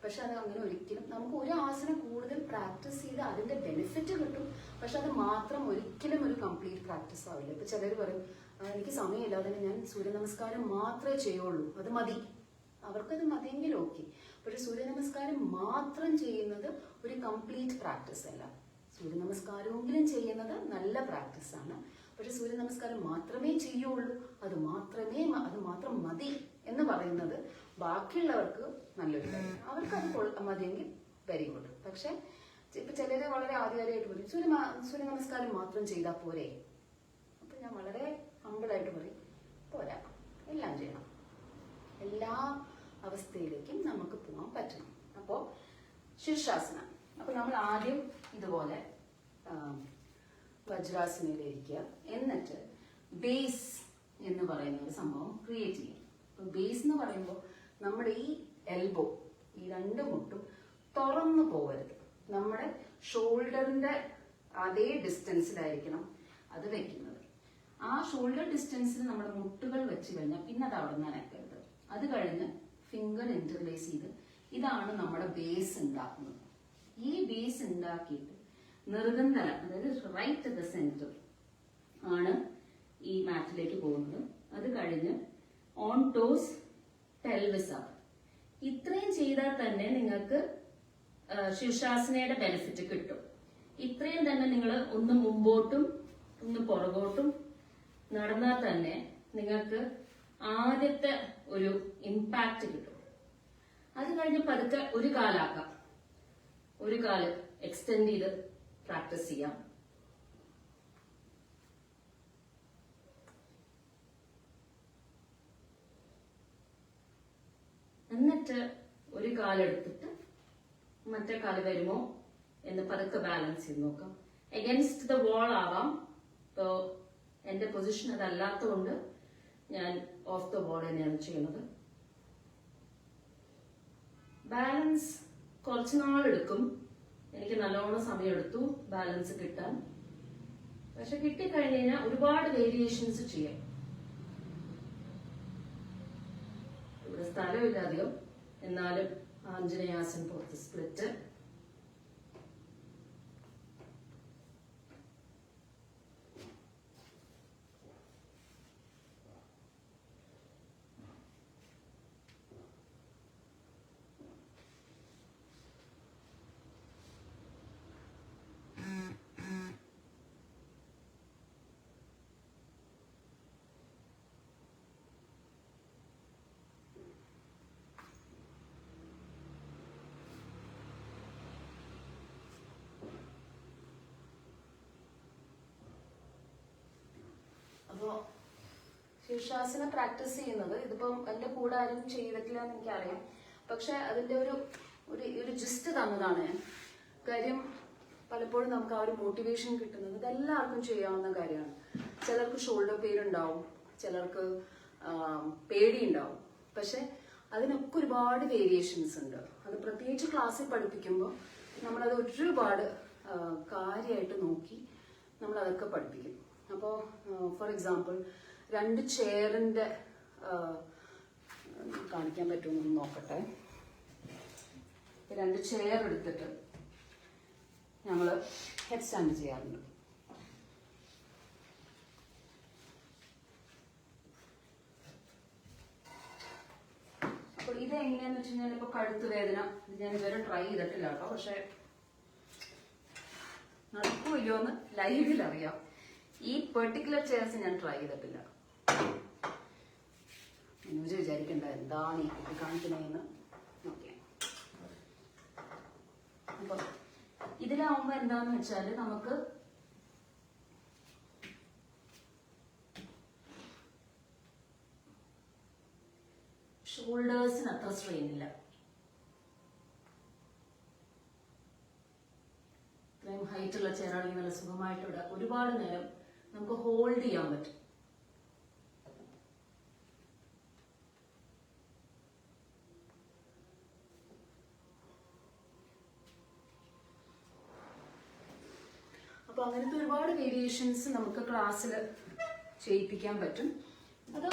പക്ഷെ അത് അങ്ങനെ ഒരിക്കലും നമുക്ക് ഒരു ആസനം കൂടുതൽ പ്രാക്ടീസ് ചെയ്ത് അതിന്റെ ബെനിഫിറ്റ് കിട്ടും. പക്ഷെ അത് മാത്രം ഒരിക്കലും ഒരു കംപ്ലീറ്റ് പ്രാക്ടീസ് ആവില്ല. ഇപ്പൊ ചിലർ പറയും, എനിക്ക് സമയമില്ല, അതിന് ഞാൻ സൂര്യ നമസ്കാരം മാത്രമേ ചെയ്യുള്ളൂ, അത് മതി. അവർക്കത് മതിയെങ്കിൽ ഓക്കെ. പക്ഷെ സൂര്യ നമസ്കാരം മാത്രം ചെയ്യുന്നത് ഒരു കംപ്ലീറ്റ് പ്രാക്ടീസ് അല്ല. സൂര്യ നമസ്കാരമെങ്കിലും ചെയ്യുന്നത് നല്ല പ്രാക്ടീസാണ്. പക്ഷെ സൂര്യ നമസ്കാരം മാത്രമേ ചെയ്യുള്ളൂ, അത് മാത്രം മതി എന്ന് പറയുന്നത് ബാക്കിയുള്ളവർക്ക് നല്ലൊരു കാര്യം. അവർക്ക് അത് മതിയെങ്കിൽ വെരി ഗുഡ്. പക്ഷെ ഇപ്പൊ ചിലര് വളരെ ആദ്യകാലമായിട്ട് പറയും, സൂര്യ നമസ്കാരം മാത്രം ചെയ്താൽ പോരെ. അപ്പൊ ഞാൻ വളരെ ഹമ്പിളായിട്ട് പറയും, പോരാ, എല്ലാം ചെയ്യണം. എല്ലാ അവസ്ഥയിലേക്കും നമുക്ക് പോകാൻ പറ്റണം. അപ്പോ ശീർഷാസന. അപ്പൊ നമ്മൾ ആദ്യം ഇതുപോലെ വജ്രാസനയിലിരിക്കുക. എന്നിട്ട് ബേസ് എന്ന് പറയുന്ന ഒരു സംഭവം ക്രിയേറ്റ് ചെയ്യും. ബേസ് എന്ന് പറയുമ്പോൾ നമ്മുടെ ഈ എൽബോ, ഈ രണ്ട് മുട്ടും തുറന്നു പോകരുത്. നമ്മുടെ ഷോൾഡറിന്റെ അതേ ഡിസ്റ്റൻസിലായിരിക്കണം അത് വെക്കുന്നത്. ആ ഷോൾഡർ ഡിസ്റ്റൻസിൽ നമ്മുടെ മുട്ടുകൾ വെച്ച് കഴിഞ്ഞാൽ പിന്നെ അത് അവിടെ നിന്ന് അനക്കരുത്. അത് കഴിഞ്ഞ് ഫിംഗർ ഇന്റർലേസ് ചെയ്ത് ഇതാണ് നമ്മുടെ ബേസ് ഉണ്ടാക്കുന്നത്. ഈ ബേസ് ഉണ്ടാക്കിയിട്ട് നിർഗന്ധനം, അതായത് റൈറ്റ് ദ സെന്റർ ആണ് ഈ മാറ്റിലേക്ക് പോകുന്നത്. അത് കഴിഞ്ഞ് ഓൺ ടോസ് പെൽവിസ് അപ്പ്. ഇത്രയും ചെയ്താൽ തന്നെ നിങ്ങൾക്ക് ശീർഷാസനയുടെ ബെനിഫിറ്റ് കിട്ടും. ഇത്രയും തന്നെ നിങ്ങൾ ഒന്ന് മുമ്പോട്ടും ഒന്ന് പുറകോട്ടും നടന്നാൽ തന്നെ നിങ്ങൾക്ക് ആദ്യത്തെ ഒരു ഇമ്പാക്റ്റ് കിട്ടും. അത് കഴിഞ്ഞ് പതുക്കെ ഒരു കാലാക്കാം, ഒരു കാല് എക്സ്റ്റെൻഡ് ചെയ്ത് പ്രാക്ടീസ് ചെയ്യാം. എന്നിട്ട് ഒരു കാലെടുത്തിട്ട് മറ്റേ കാല് വരുമോ എന്ന് പതുക്കെ ബാലൻസ് ചെയ്ത് നോക്കാം. എഗൻസ്റ്റ് ദ വാൾ ആവാം. ഇപ്പോ എന്റെ പൊസിഷൻ അതല്ലാത്തതുകൊണ്ട് ഞാൻ ഓഫ് ദ വാൾ തന്നെയാണ് ചെയ്യുന്നത്. ബാലൻസ് കുറച്ചു നാളെടുക്കും. എനിക്ക് നല്ലോണം സമയമെടുത്തു ബാലൻസ് കിട്ടാൻ. പക്ഷെ കിട്ടിക്കഴിഞ്ഞ് കഴിഞ്ഞാൽ ഒരുപാട് വേരിയേഷൻസ് ചെയ്യാം. ഇവിടെ സ്ഥലമില്ല അധികം, എന്നാലും ആഞ്ജനേയാസൻ പുറത്ത് സ്പ്ലിറ്റ്. അപ്പോൾ ശീർഷാസന പ്രാക്ടീസ് ചെയ്യുന്നത് ഇതിപ്പം എൻ്റെ കൂടെ ആരും ചെയ്തിട്ടില്ല എന്ന് എനിക്കറിയാം. പക്ഷെ അതിൻ്റെ ഒരു ജിസ്റ്റ് തന്നതാണ് ഞാൻ. കാര്യം പലപ്പോഴും നമുക്ക് ആ ഒരു മോട്ടിവേഷൻ കിട്ടുന്നത് ഇതെല്ലാവർക്കും ചെയ്യാവുന്ന കാര്യമാണ്. ചിലർക്ക് ഷോൾഡർ പെയിൻ ഉണ്ടാവും, ചിലർക്ക് പേടി ഉണ്ടാവും. പക്ഷെ അതിനൊക്കെ ഒരുപാട് വേരിയേഷൻസ് ഉണ്ട്. അത് പ്രത്യേകിച്ച് ക്ലാസ്സിൽ പഠിപ്പിക്കുമ്പോൾ നമ്മളത് ഒരുപാട് കാര്യമായിട്ട് നോക്കി നമ്മളതൊക്കെ പഠിപ്പിക്കും. അപ്പോൾ ഫോർ എക്സാമ്പിൾ 2 ചെയറിൻ്റെ കാണിക്കാൻ പറ്റുമെന്ന് നോക്കട്ടെ. 2 ചെയർ എടുത്തിട്ട് ഞങ്ങൾ ഹെഡ് സ്റ്റാൻഡ് ചെയ്യാറുണ്ട്. അപ്പോൾ ഇത് എങ്ങനെയാന്ന് വെച്ച് കഴിഞ്ഞാൽ ഇപ്പോൾ കഴുത്ത് വേദന ഞാൻ ഇതുവരെ ട്രൈ ചെയ്തിട്ടില്ല കേട്ടോ. പക്ഷെ നടക്കുമല്ലോ എന്ന് ലൈവിൽ അറിയാം. ഈ പെർട്ടിക്കുലർ ചെയർസ് ഞാൻ ട്രൈ ചെയ്തിട്ടില്ല. ന്യൂസ് വിചാരിക്കണ്ട എന്താണ് ഈ കുട്ടി കാണിക്കുന്നതെന്ന്. ഓക്കെ, അപ്പൊ ഇതിലാവുമ്പോ എന്താന്ന് വെച്ചാല് നമുക്ക് ഷോൾഡേഴ്സിന് അത്ര സ്ട്രെയിൻ ഇല്ല. ഇത്രയും ഹൈറ്റ് ഉള്ള ചെയറാണെങ്കിൽ നല്ല സുഖമായിട്ട് ഇവിടെ ഒരുപാട് നേരം നമുക്ക് ഹോൾഡ് ചെയ്യാൻ പറ്റും. അപ്പൊ അങ്ങനത്തെ ഒരുപാട് വേരിയേഷൻസ് നമുക്ക് ക്ലാസ്സിൽ ചെയ്യിപ്പിക്കാൻ പറ്റും. അത്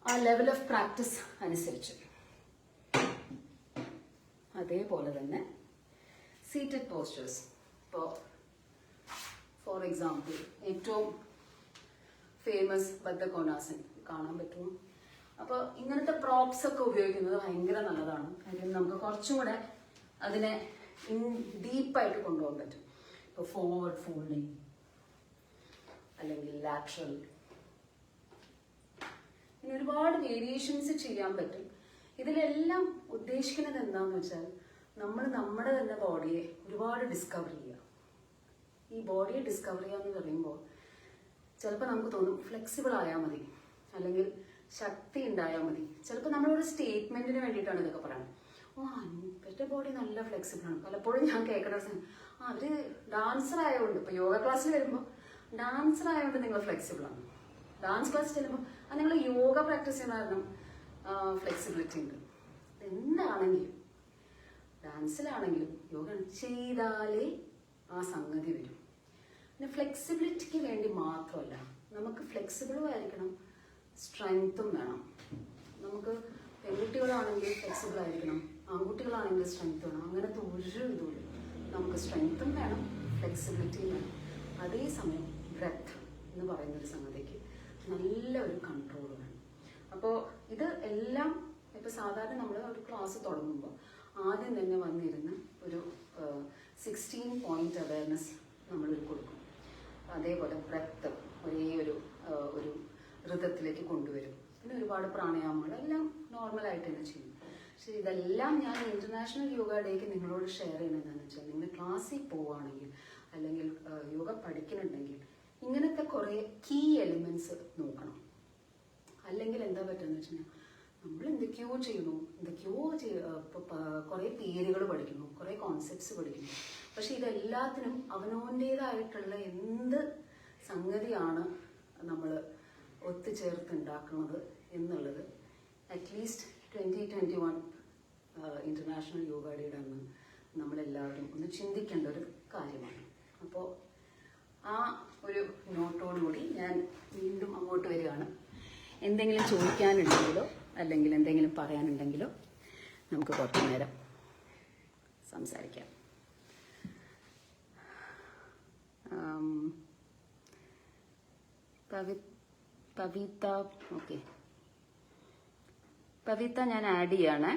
ആ ലെവൽ ഓഫ് പ്രാക്ടീസ് അനുസരിച്ച്. അതേപോലെ തന്നെ സീറ്റഡ് പോസ്റ്റേഴ്സ്. ഇപ്പോൾ ഫോർ എക്സാമ്പിൾ ഏറ്റവും ഫേമസ് ബദ്ധകോണാസൻ കാണാൻ പറ്റുമോ? അപ്പോൾ ഇങ്ങനത്തെ പ്രോപ്സ് ഒക്കെ ഉപയോഗിക്കുന്നത് ഭയങ്കര നല്ലതാണ്. കാര്യം നമുക്ക് കുറച്ചും കൂടെ അതിനെ ഡീപ്പായിട്ട് കൊണ്ടുപോകാൻ പറ്റും. ഇപ്പോൾ ഫോർവേഡ് ഫോൾഡിങ് അല്ലെങ്കിൽ ലാറ്ററൽ, ഇങ്ങനെ ഒരുപാട് വേരിയേഷൻസ് ചെയ്യാൻ പറ്റും. ഇതിലെല്ലാം ഉദ്ദേശിക്കുന്നത് എന്താണെന്ന് വെച്ചാൽ നമ്മൾ നമ്മുടെ തന്നെ ബോഡിയെ ഒരുപാട് ഡിസ്കവർ ചെയ്യുക. ഈ ബോഡിയെ ഡിസ്കവർ ചെയ്യുക എന്ന് പറയുമ്പോൾ ചിലപ്പോൾ നമുക്ക് തോന്നും ഫ്ലെക്സിബിൾ ആയാൽ മതി, അല്ലെങ്കിൽ ശക്തി ഉണ്ടായാൽ മതി. ചിലപ്പോൾ നമ്മളൊരു സ്റ്റേറ്റ്മെന്റിന് വേണ്ടിയിട്ടാണ് ഇതൊക്കെ പറയുന്നത്. ഇവരുടെ ബോഡി നല്ല ഫ്ലെക്സിബിൾ ആണ്. പലപ്പോഴും ഞാൻ കേൾക്കുന്ന അവര് ഡാൻസർ ആയതുകൊണ്ട്, ഇപ്പൊ യോഗ ക്ലാസ്സിൽ വരുമ്പോൾ ഡാൻസർ ആയതുകൊണ്ട് നിങ്ങൾ ഫ്ലെക്സിബിൾ ആണ്. ഡാൻസ് ക്ലാസ് ചെല്ലുമ്പോൾ നിങ്ങൾ യോഗ പ്രാക്ടീസ് ചെയ്യുന്ന കാരണം ഫ്ലെക്സിബിലിറ്റി ഉണ്ട്. എന്താണെങ്കിലും ഡാൻസിലാണെങ്കിലും യോഗ ചെയ്താലേ ആ സംഗതി വരും. പിന്നെ ഫ്ലെക്സിബിലിറ്റിക്ക് വേണ്ടി മാത്രമല്ല, നമുക്ക് ഫ്ലെക്സിബിളും ആയിരിക്കണം, സ്ട്രെങ്ത്തും വേണം. നമുക്ക് പെൺകുട്ടികളാണെങ്കിൽ ഫ്ലെക്സിബിൾ ആയിരിക്കണം, ആൺകുട്ടികളാണെങ്കിൽ സ്ട്രെങ്ത് വേണം. അങ്ങനത്തെ ഒരു ഇതുമില്ല. നമുക്ക് സ്ട്രെങ്ത്തും വേണം, ഫ്ലെക്സിബിലിറ്റിയും വേണം. അതേസമയം ബ്രെത്ത് എന്ന് പറയുന്നൊരു സംഗതിക്ക് നല്ലൊരു കൺട്രോൾ വേണം. അപ്പോൾ ഇത് എല്ലാം ഇപ്പോൾ സാധാരണ നമ്മൾ ഒരു ക്ലാസ് തുടങ്ങുമ്പോൾ ആദ്യം തന്നെ വന്നിരുന്ന് ഒരു 16 പോയിന്റ് അവയർനെസ് നമ്മൾ കൊടുക്കും. അതേപോലെ ബ്രെത്ത് ഒരേ ഒരു ഋതത്തിലേക്ക് കൊണ്ടുവരും. പിന്നെ ഒരുപാട് പ്രാണായാമങ്ങൾ എല്ലാം നോർമലായിട്ട് തന്നെ ചെയ്യും. പക്ഷെ ഇതെല്ലാം ഞാൻ ഇന്റർനാഷണൽ യോഗ ഡേക്ക് നിങ്ങളോട് ഷെയർ ചെയ്യുന്നത് എന്താണെന്ന് വെച്ചാൽ, നിങ്ങൾ ക്ലാസ്സിൽ പോവുകയാണെങ്കിൽ അല്ലെങ്കിൽ യോഗ പഠിക്കുന്നുണ്ടെങ്കിൽ ഇങ്ങനത്തെ കുറേ കീ എലിമെന്റ്സ് നോക്കണം. അല്ലെങ്കിൽ എന്താ പറ്റുമെന്ന് വെച്ച് കഴിഞ്ഞാൽ നമ്മൾ എന്തൊക്കെയോ ചെയ്യുന്നു, കുറേ പേരുകൾ പഠിക്കുന്നു, കുറേ കോൺസെപ്റ്റ്സ് പഠിക്കുന്നു. പക്ഷെ ഇതെല്ലാത്തിനും അവനവൻ്റേതായിട്ടുള്ള എന്ത് സംഗതിയാണ് നമ്മൾ ഒത്തുചേർത്ത് ഉണ്ടാക്കുന്നത് എന്നുള്ളത് അറ്റ്ലീസ്റ്റ് 2021 ഇന്റർനാഷണൽ യോഗ ഡേയുടെ അന്ന് നമ്മളെല്ലാവരും ഒന്ന് ചിന്തിക്കേണ്ട ഒരു കാര്യമാണ്. അപ്പോൾ ആ ഒരു നോട്ടോടുകൂടി ഞാൻ വീണ്ടും അങ്ങോട്ട് വരികയാണ്. എന്തെങ്കിലും ചോദിക്കാനുണ്ടെങ്കിലോ അല്ലെങ്കിൽ എന്തെങ്കിലും പറയാനുണ്ടെങ്കിലോ നമുക്ക് കുറച്ചു നേരം സംസാരിക്കാം. പവിത്ത, ഓക്കെ, പവിത്ത ഞാൻ ആഡ് ചെയ്യാണ്.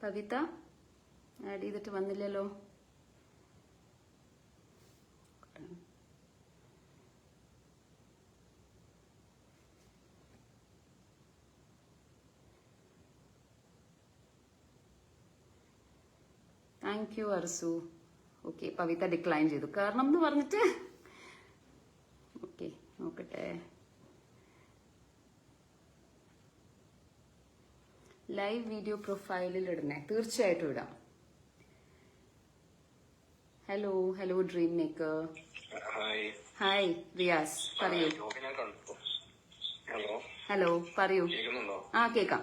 പവിത്ത ആഡ് ചെയ്തിട്ട് വന്നില്ലല്ലോ. Thank you Arsu. Okay, Pavitha decline ചെയ്തു കാരണം എന്ന് പറഞ്ഞിട്ട്. ഓക്കെ, നോക്കട്ടെ. ലൈവ് വീഡിയോ പ്രൊഫൈലിൽ ഇടണേ, തീർച്ചയായിട്ടും ഇടാം. Hello hello dream maker. Hi Riyas, പറയൂ. ഹലോ, പറയൂ. ആ, കേക്കാം.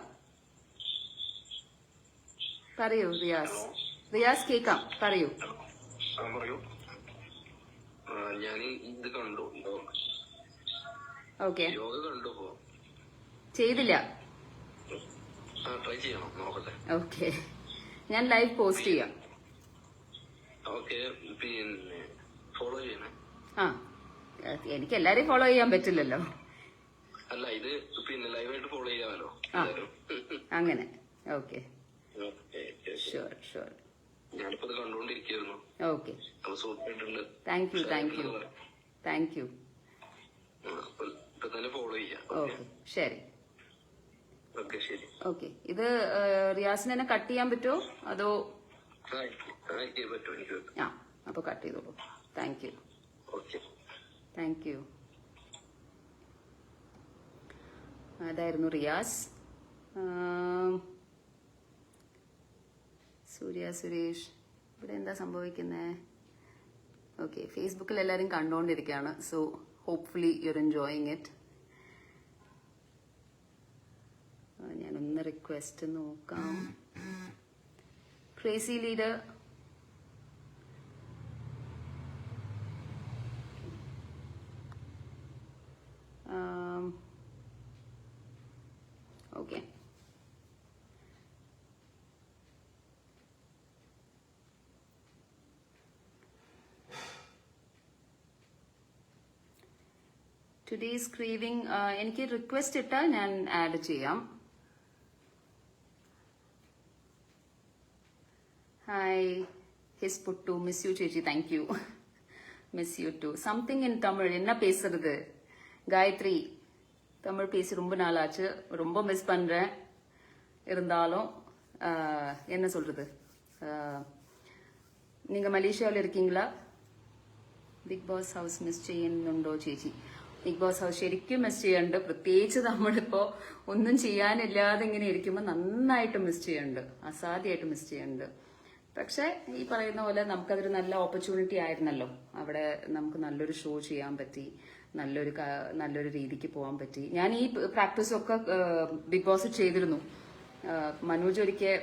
പറയൂ റിയാസ്. റിയാസ് കേക്കാം, പറയൂ. ഞാൻ ഇത് കണ്ടു. ഓക്കെ, യോഗ കണ്ടു. ചെയ്തില്ല. ട്രൈ ചെയ്യണം, നോക്കട്ടെ. ഓക്കെ, ഞാൻ ലൈവ് പോസ്റ്റ് ചെയ്യാം. ഓക്കെ, പിന്നെ ഫോളോ ചെയ്യണേ. ആ, എനിക്ക് എല്ലാരെയും ഫോളോ ചെയ്യാൻ പറ്റില്ലല്ലോ. അല്ല, ഇത് പിന്നെ ലൈവായിട്ട് ഫോളോ ചെയ്യാമല്ലോ. ആ, അങ്ങനെ. Okay, okay, sure sure. ഞാനിപ്പോ ഇത് കണ്ടുകൊണ്ടിരിക്കുന്നു. ഓക്കെ, അപ്പൊ സൂപ്പറായിട്ടുണ്ട്. Thank you thank you thank you. ഇപ്പൊ തന്നെ ഫോളോ ചെയ്യാം. ഓക്കെ, ശരി. ഓക്കെ, ശരി. ഓക്കെ, ഇത് റിയാസിന് തന്നെ കട്ട് ചെയ്യാൻ പറ്റുമോ അതോ? പറ്റും, എനിക്ക് പറ്റും. ആ, അപ്പൊ കട്ട് ചെയ്തോളൂ. Thank you. Okay, thank you. അതായിരുന്നു റിയാസ്. സൂര്യ സുരേഷ്, ഇവിടെ എന്താ സംഭവിക്കുന്നത്? ഓക്കെ, ഫേസ്ബുക്കിൽ എല്ലാവരും കണ്ടുകൊണ്ടിരിക്കുകയാണ്. So hopefully you are enjoying it. ഞാനൊന്ന് റിക്വസ്റ്റ് നോക്കാം. Crazy leader, okay. Today's craving, എനിക്ക് റിക്വസ്റ്റ് ഇട്ടാൽ ഞാൻ ആഡ് ചെയ്യാം. Hi his Puttu, miss you ചേച്ചി. Thank you, miss you too. Something in Tamil, என்ன பேசுறது? காயத்ரி, தமிழ் பேசி ரொம்ப நாள் ஆச்சு, ரொம்ப மிஸ் பண்றேன். இருந்தாலும் என்ன சொல்றது, நீங்க மலேசியாவில் இருக்கீங்களா? ബിഗ് ബോസ് ഹൗസ് മിസ് ചെയ്യുന്നുണ്ടോ ചേച്ചി? ബിഗ് ബോസ് ഹൗസ് ശരിക്കും മിസ് ചെയ്യുന്നുണ്ട്. പ്രത്യേകിച്ച് നമ്മളിപ്പോ ഒന്നും ചെയ്യാനില്ലാതെ ഇങ്ങനെ ഇരിക്കുമ്പോൾ നന്നായിട്ട് മിസ് ചെയ്യുന്നുണ്ട്, അസാധ്യമായിട്ട് മിസ് ചെയ്യുന്നുണ്ട്. പക്ഷെ ഈ പറയുന്ന പോലെ നമുക്കതൊരു നല്ല ഓപ്പർച്യൂണിറ്റി ആയിരുന്നല്ലോ. അവിടെ നമുക്ക് നല്ലൊരു ഷോ ചെയ്യാൻ പറ്റി, നല്ലൊരു രീതിക്ക് പോകാൻ പറ്റി. ഞാൻ ഈ പ്രാക്ടീസൊക്കെ ബിഗ് ബോസ് ചെയ്തിരുന്നു. മനോജ് ഒരിക്കൽ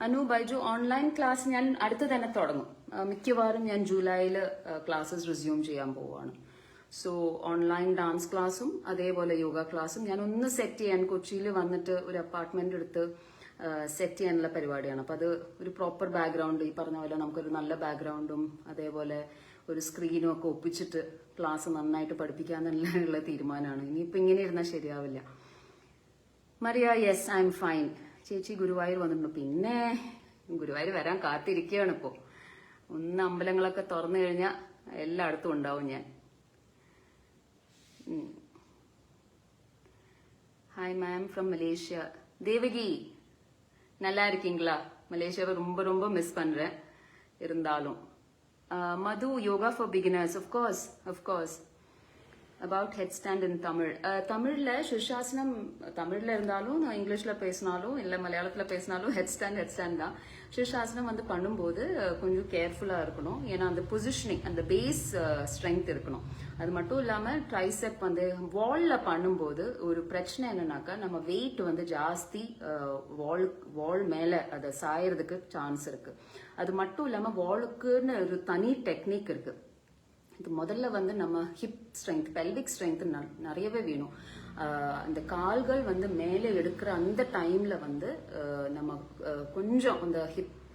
അനു ബൈജു ഓൺലൈൻ ക്ലാസ് ഞാൻ അടുത്ത് തന്നെ തുടങ്ങും. മിക്കവാറും ഞാൻ ജൂലൈയിൽ ക്ലാസ്സസ് റിസ്യൂം ചെയ്യാൻ പോവാണ്. സോ ഓൺലൈൻ ഡാൻസ് ക്ലാസ്സും അതേപോലെ യോഗ ക്ലാസ്സും ഞാൻ ഒന്ന് സെറ്റ് ചെയ്യാൻ കൊച്ചിയിൽ വന്നിട്ട് ഒരു അപ്പാർട്ട്മെന്റ് എടുത്ത് സെറ്റ് ചെയ്യാനുള്ള പരിപാടിയാണ്. അപ്പൊ അത് ഒരു പ്രോപ്പർ ബാക്ക്ഗ്രൗണ്ട്, ഈ പറഞ്ഞ പോലെ നമുക്കൊരു നല്ല ബാക്ക്ഗ്രൗണ്ടും അതേപോലെ ഒരു സ്ക്രീനും ഒക്കെ ഒപ്പിച്ചിട്ട് ക്ലാസ് നന്നായിട്ട് പഠിപ്പിക്കാന്നുള്ള തീരുമാനമാണ്. ഇനിയിപ്പോ ഇങ്ങനെ ഇരുന്നാൽ ശരിയാവില്ല. Mariya, yes I am fine. ചേച്ചി ഗുരുവായൂർ വന്നിട്ടുണ്ട്. പിന്നെ ഗുരുവായൂർ വരാൻ കാത്തിരിക്കുകയാണ് ഇപ്പോ. ഒന്ന് അമ്പലങ്ങളൊക്കെ തുറന്നു കഴിഞ്ഞാൽ എല്ലായിടത്തും ഉണ്ടാവും ഞാൻ. Hi ma'am from Malaysia. Devaki, நல்லா இருக்கீங்களா? மலேசியாவை ரொம்ப ரொம்ப மிஸ் பண்றேன். இருந்தாலும் Madhu, yoga for beginners, of course. About headstand in Tamil. தமிழ்ல சிர்ஷாசனம் தமிழ்ல இருந்தாலும் நான் இங்கிலீஷ்ல பேசினாலும் இல்ல மலையாளத்துல பேசினாலும் ஹெட் ஸ்டாண்ட் தான். சிர்ஷாசனம் வந்து பண்ணும்போது கொஞ்சம் கேர்ஃபுல்லா இருக்கணும். ஏன்னா அந்த பொசிஷனிங் அந்த பேஸ் ஸ்ட்ரென்த் இருக்கணும். அது மட்டும் இல்லாம ட்ரைசெப் வந்து வால்ல பண்ணும்போது ஒரு பிரச்சனை என்னன்னாக்கா நம்ம வெயிட் வந்து ஜாஸ்தி வால் மேல அதை சாயறதுக்கு சான்ஸ் இருக்கு. அது மட்டும் இல்லாம வாலுக்குன்னு ஒரு தனி டெக்னிக் இருக்கு. இது முதல்ல வந்து நம்ம ஹிப் ஸ்ட்ரென்த் பெல்விக் ஸ்ட்ரென்த் நிறையவே வேணும். அந்த கால்கள் வந்து மேலே எடுக்கிற அந்த டைம்ல வந்து நம்ம கொஞ்சம் அந்த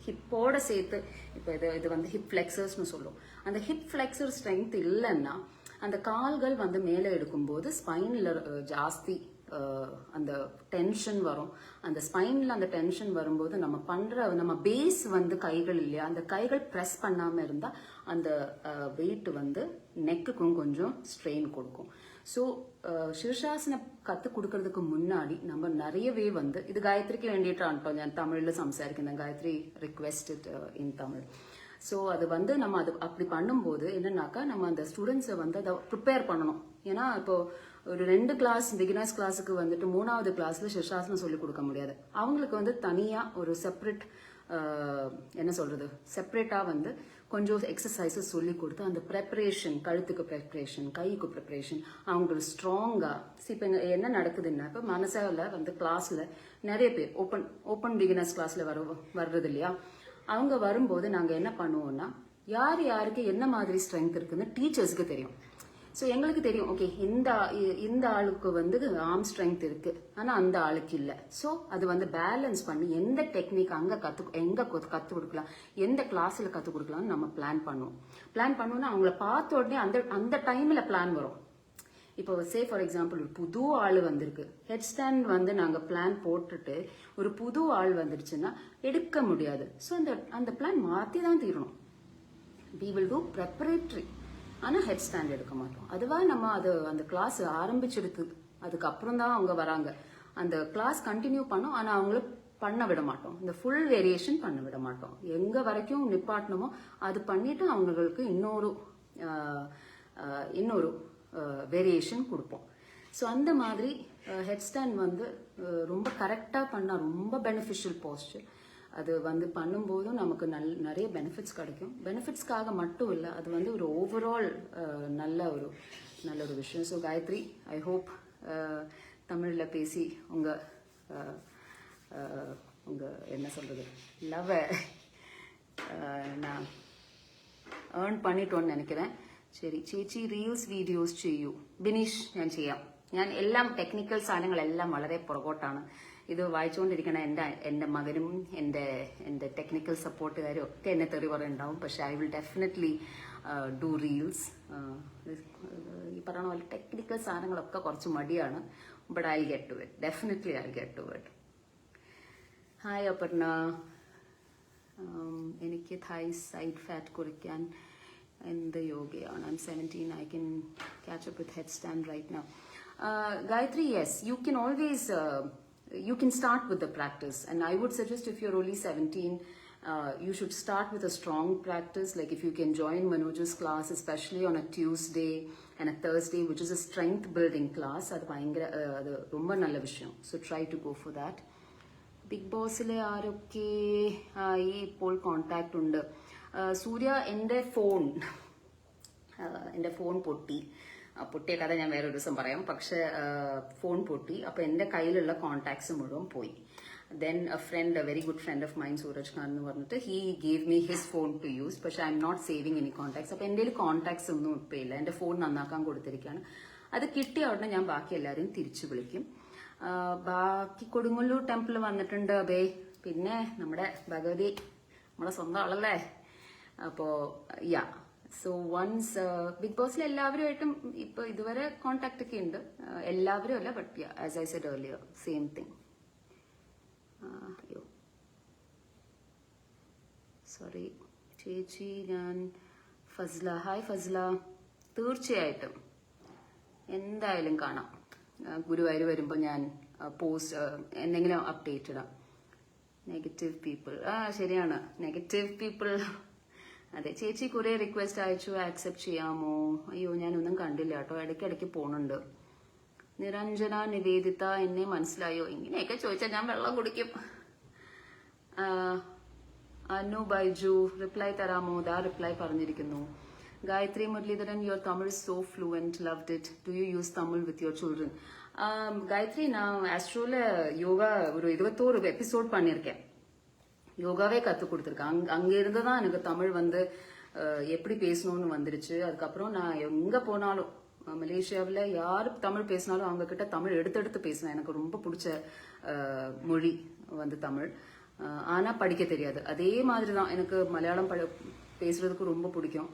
ஹிப்போட சேர்த்து இப்போ இது வந்து ஹிப் ஃபிளெக்சர்ஸ்னு சொல்லுவோம். அந்த ஹிப் ஃபிளெக்சர் ஸ்ட்ரென்த் இல்லைன்னா அந்த கால்கள் வந்து மேலே எடுக்கும்போது ஸ்பைன்ல ஜாஸ்தி அந்த டென்ஷன் வரும். அந்த ஸ்பைன்ல அந்த டென்ஷன் வரும்போது நம்ம பேஸ் வந்து கைகள் இல்லையா, அந்த கைகள் ப்ரெஸ் பண்ணாம இருந்தா அந்த வெயிட் வந்து நெக்குக்கும் கொஞ்சம் ஸ்ட்ரெயின் கொடுக்கும். ஸோ ശീർഷാസനം കത്ത് കൊടുക്കുന്നதுக்கு മുന്നാടി നമ്മൾ நிறையவே வந்து ഇത് ഗായത്രിക്ക് വേണ്ടിയിട്ടാണ് കേട്ടോ ഞാൻ തമിഴിൽ സംസാരിക്കുന്നത്. ഗായത്രി റിക്വെസ്റ്റഡ് ഇൻ തമിഴ്. ஸோ அது வந்து நம்ம அது அப்படி பண்ணும்போது என்னன்னாக்கா நம்ம அந்த ஸ்டூடெண்ட்ஸை வந்து அதை ப்ரிப்பேர் பண்ணணும். ஏன்னா இப்போ ஒரு 2 கிளாஸ் பிகினர்ஸ் கிளாஸுக்கு வந்துட்டு 3வது கிளாஸ்ல சிர்ஷாசனம் சொல்லி கொடுக்க முடியாது. அவங்களுக்கு வந்து தனியா ஒரு செப்பரேட் என்ன சொல்றது செப்பரேட்டா வந்து கொஞ்சம் எக்ஸசைசஸ் சொல்லி கொடுத்து அந்த ப்ரெப்பரேஷன் கழுத்துக்கு ப்ரெப்பரேஷன் கைக்கு ப்ரெப்பரேஷன் அவங்களுக்கு ஸ்ட்ராங்கா. இப்போ என்ன நடக்குதுன்னா இப்போ மனசால வந்து கிளாஸ்ல நிறைய பேர் ஓப்பன் பிகினர்ஸ் கிளாஸ்ல வர்றது இல்லையா, அவங்க வரும்போது நாங்க என்ன பண்ணுவோம்னா யார் யாருக்கு என்ன மாதிரி ஸ்ட்ரென்த் இருக்குன்னு டீச்சர்ஸ்க்கு தெரியும். ஸோ எங்களுக்கு தெரியும் ஓகே இந்த ஆளுக்கு வந்து ஆர்ம் ஸ்ட்ரென்த் இருக்கு ஆனா அந்த ஆளுக்கு இல்லை. ஸோ அது வந்து பேலன்ஸ் பண்ணி எந்த டெக்னிக் எங்க கத்து கொடுக்கலாம் எந்த கிளாஸ்ல கத்து கொடுக்கலாம்னு நம்ம பிளான் பண்ணுவோம்னா அவங்கள பார்த்த உடனே அந்த டைம்ல பிளான் வரும். இப்போ சே ஃபார் எக்ஸாம்பிள் ஒரு புது ஆள் வந்திருக்கு, ஹெட் ஸ்டாண்ட் வந்து நாங்க பிளான் போட்டுட்டு ஒரு புது ஆள் வந்துடுச்சுன்னா எடுக்க முடியாது. ஸோ அந்த பிளான் மாத்தி தான் தீரணும். we will do preparatory ஆனா ஹெட் ஸ்டாண்ட் எடுக்க மாட்டோம். அதுவா நம்ம அந்த கிளாஸ் ஆரம்பிச்சிருக்கு அதுக்கப்புறம் தான் அவங்க வராங்க. அந்த கிளாஸ் கண்டினியூ பண்ணோம் ஆனா அவங்கள பண்ண விட மாட்டோம். இந்த ஃபுல் வேரியேஷன் பண்ண விட மாட்டோம். எங்க வரைக்கும் நிப்பாட்டணுமோ அது பண்ணிட்டு அவங்களுக்கு இன்னொரு வேரியேஷன் கொடுப்போம். ஸோ அந்த மாதிரி ஹெட் ஸ்டாண்ட் வந்து ரொம்ப கரெக்டா பண்ணா ரொம்ப பெனிஃபிஷியல் போஸ்டர். அது வந்து பண்ணும்போதும் நமக்கு நிறைய பெனிஃபிட்ஸ் கிடைக்கும். பெனிஃபிட்ஸ்க்காக மட்டும் இல்லை, அது வந்து ஒரு ஓவரால் நல்ல ஒரு விஷயம். ஸோ காயத்ரி, ஐ ஹோப் தமிழில் பேசி உங்க என்ன சொல்றது லவ்வை நான் ஏர்ன் பண்ணிட்டோன்னு நினைக்கிறேன். ശരി ചേച്ചി റീൽസ് വീഡിയോസ് ചെയ്യൂ. ബിനീഷ് ഞാൻ ചെയ്യാം. ഞാൻ എല്ലാം ടെക്നിക്കൽ സാധനങ്ങളെല്ലാം വളരെ പുറകോട്ടാണ്. ഇത് വായിച്ചുകൊണ്ടിരിക്കണ എൻ്റെ മകനും എൻ്റെ ടെക്നിക്കൽ സപ്പോർട്ടുകാരും ഒക്കെ എന്നെ തെറി പറയുണ്ടാവും. പക്ഷെ I will definitely do reels. ഈ പറഞ്ഞ പോലെ ടെക്നിക്കൽ സാധനങ്ങളൊക്കെ കുറച്ച് മടിയാണ്. But I get to it. Definitely I get to it. Hi Aparna. എനിക്ക് തൈസ് സൈഡ് ഫാറ്റ് കുറയ്ക്കാൻ എന്ത് യോഗയാണ്? I'm 17. I can catch up with headstand right now. Gayatri, yes, you can always you can start with the practice, and I would suggest if you're only 17, you should start with a strong practice. Like if you can join Manoj's class, especially on a Tuesday and a Thursday, which is a strength building class, adu romba nalla vishayam. So try to go for that. Big Boss le aarokke ഇപ്പോൾ contact ഉണ്ട്. സൂര്യ എൻ്റെ phone പൊട്ടിയ കഥ ഞാൻ വേറെ ഒരു ദിവസം പറയാം. പക്ഷെ ഫോൺ പൊട്ടി. അപ്പൊ എൻ്റെ കയ്യിലുള്ള കോൺടാക്ട്സ് മുഴുവൻ പോയി. Then a very good friend of mine Suraj Khan എന്ന് പറഞ്ഞിട്ട് he gave me his phone to use. പക്ഷെ I'm not saving any contacts. അപ്പൊ എൻ്റെ കോൺടാക്ട്സ് ഒന്നും ഇപ്പൊ ഇല്ല. എൻ്റെ ഫോൺ നന്നാക്കാൻ കൊടുത്തിരിക്കുകയാണ്. അത് കിട്ടിയ ഉടനെ ഞാൻ ബാക്കി എല്ലാവരെയും തിരിച്ചു വിളിക്കും. ബാക്കി കൊടുങ്ങല്ലൂർ ടെമ്പിൾ വന്നിട്ടുണ്ട് അബേ. പിന്നെ നമ്മുടെ ഭഗവതി നമ്മുടെ സ്വന്തം ആളല്ലേ. അപ്പോ യാ സോ വൺസ് ബിഗ് ബോസിൽ എല്ലാവരുമായിട്ടും ഇപ്പൊ ഇതുവരെ കോണ്ടാക്ട് ഒക്കെ ഉണ്ട്. എല്ലാവരും അല്ല, but as I said earlier same thing. അയ്യോ സോറി ചേച്ചി. ഞാൻ ഫസ്ല. ഹായ് ഫസ്ല. തീർച്ചയായിട്ടും എന്തായാലും കാണാം. ഗുരുവായൂർ വരുമ്പോൾ ഞാൻ പോസ്റ്റ് എന്തെങ്കിലും അപ്ഡേറ്റ് ഇടാം. Negative people. ശരിയാണ്, നെഗറ്റീവ് പീപ്പിൾ അതെ, ചേച്ചി കുറെ റിക്വസ്റ്റ് അയച്ചു, ആക്സെപ്റ്റ് ചെയ്യാമോ? അയ്യോ, ഞാനൊന്നും കണ്ടില്ല കേട്ടോ, ഇടയ്ക്കിടയ്ക്ക് പോണുണ്ട്. നിരഞ്ജന നിവേദിത, എന്നെ മനസ്സിലായോ? ഇങ്ങനെയൊക്കെ ചോദിച്ചാൽ ഞാൻ വെള്ളം കുടിക്കും. അനു ബൈജു, റിപ്ലൈ തരാമോ? ദാ റിപ്ലൈ പറഞ്ഞിരിക്കുന്നു. Gayathri Muralidharan, your Tamil so fluent, loved it. Do you use Tamil with your children? Gayathri, நான் ஆஸ்ட்ரோல யோகா ஒரு 21 எபிசோட் பண்ணியிருக்கேன். யோகாவே கற்றுக் கொடுத்துருக்கேன். அங்க இருந்து தான் எனக்கு தமிழ் வந்து எப்படி பேசணும்னு வந்துருச்சு. அதுக்கப்புறம் நான் எங்க போனாலும் மலேசியாவில் யார் தமிழ் பேசினாலும் அவங்க கிட்ட தமிழ் எடுத்து பேசுவேன். எனக்கு ரொம்ப பிடிச்ச மொழி வந்து தமிழ். ஆனா படிக்க தெரியாது. அதே மாதிரி தான் எனக்கு மலையாளம் பேசுறதுக்கு ரொம்ப பிடிக்கும்.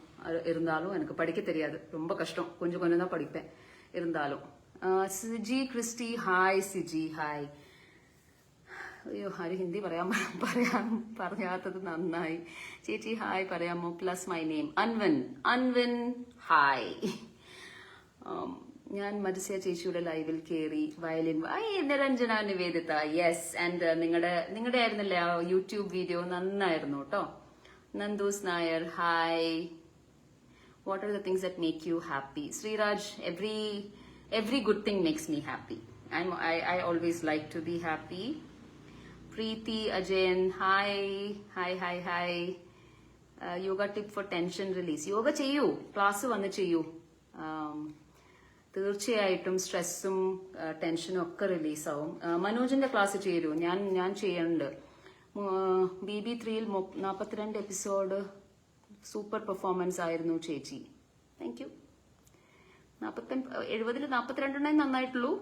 இருந்தாலும் எனக்கு படிக்க தெரியாது, ரொம்ப கஷ்டம். கொஞ்சம் கொஞ்சம் தான் படிப்பேன் இருந்தாலும். Siji Christy, hi Siji, hi. അയ്യോ, ആര് ഹിന്ദി പറയാത്തത് നന്നായി. ചേച്ചി ഹായ് പറയാമോ? Plus my name Anvan, hi. ഞാൻ മത്സ്യ ചേച്ചിയുടെ ലൈവിൽ കയറി violin. Niranjana Niveditha, yes. And നിങ്ങളുടെ ആയിരുന്നല്ലേ ആ യൂട്യൂബ് വീഡിയോ? നന്നായിരുന്നു കേട്ടോ. Nandus Nair, hi. What are the things that make you happy? Sreeraj, every good thing makes me happy. I always like to be happy. Preeti Ajayan, hi. Yoga tip for tension release. Yoga ചെയ്യൂ, class വന്ന് ചെയ്യൂ. തീർച്ചയായിട്ടും സ്ട്രെസ്സും ടെൻഷനും ഒക്കെ release ആവും. മനോജിന്റെ class ചേരൂ, ഞാൻ ചെയ്യുന്നുണ്ട്. BB3യിൽ 42 എപ്പിസോഡ് സൂപ്പർ പെർഫോമൻസ് ആയിരുന്നു ചേച്ചി. Thank you. 70ൽ 42 നന്നായിട്ടുള്ളൂ.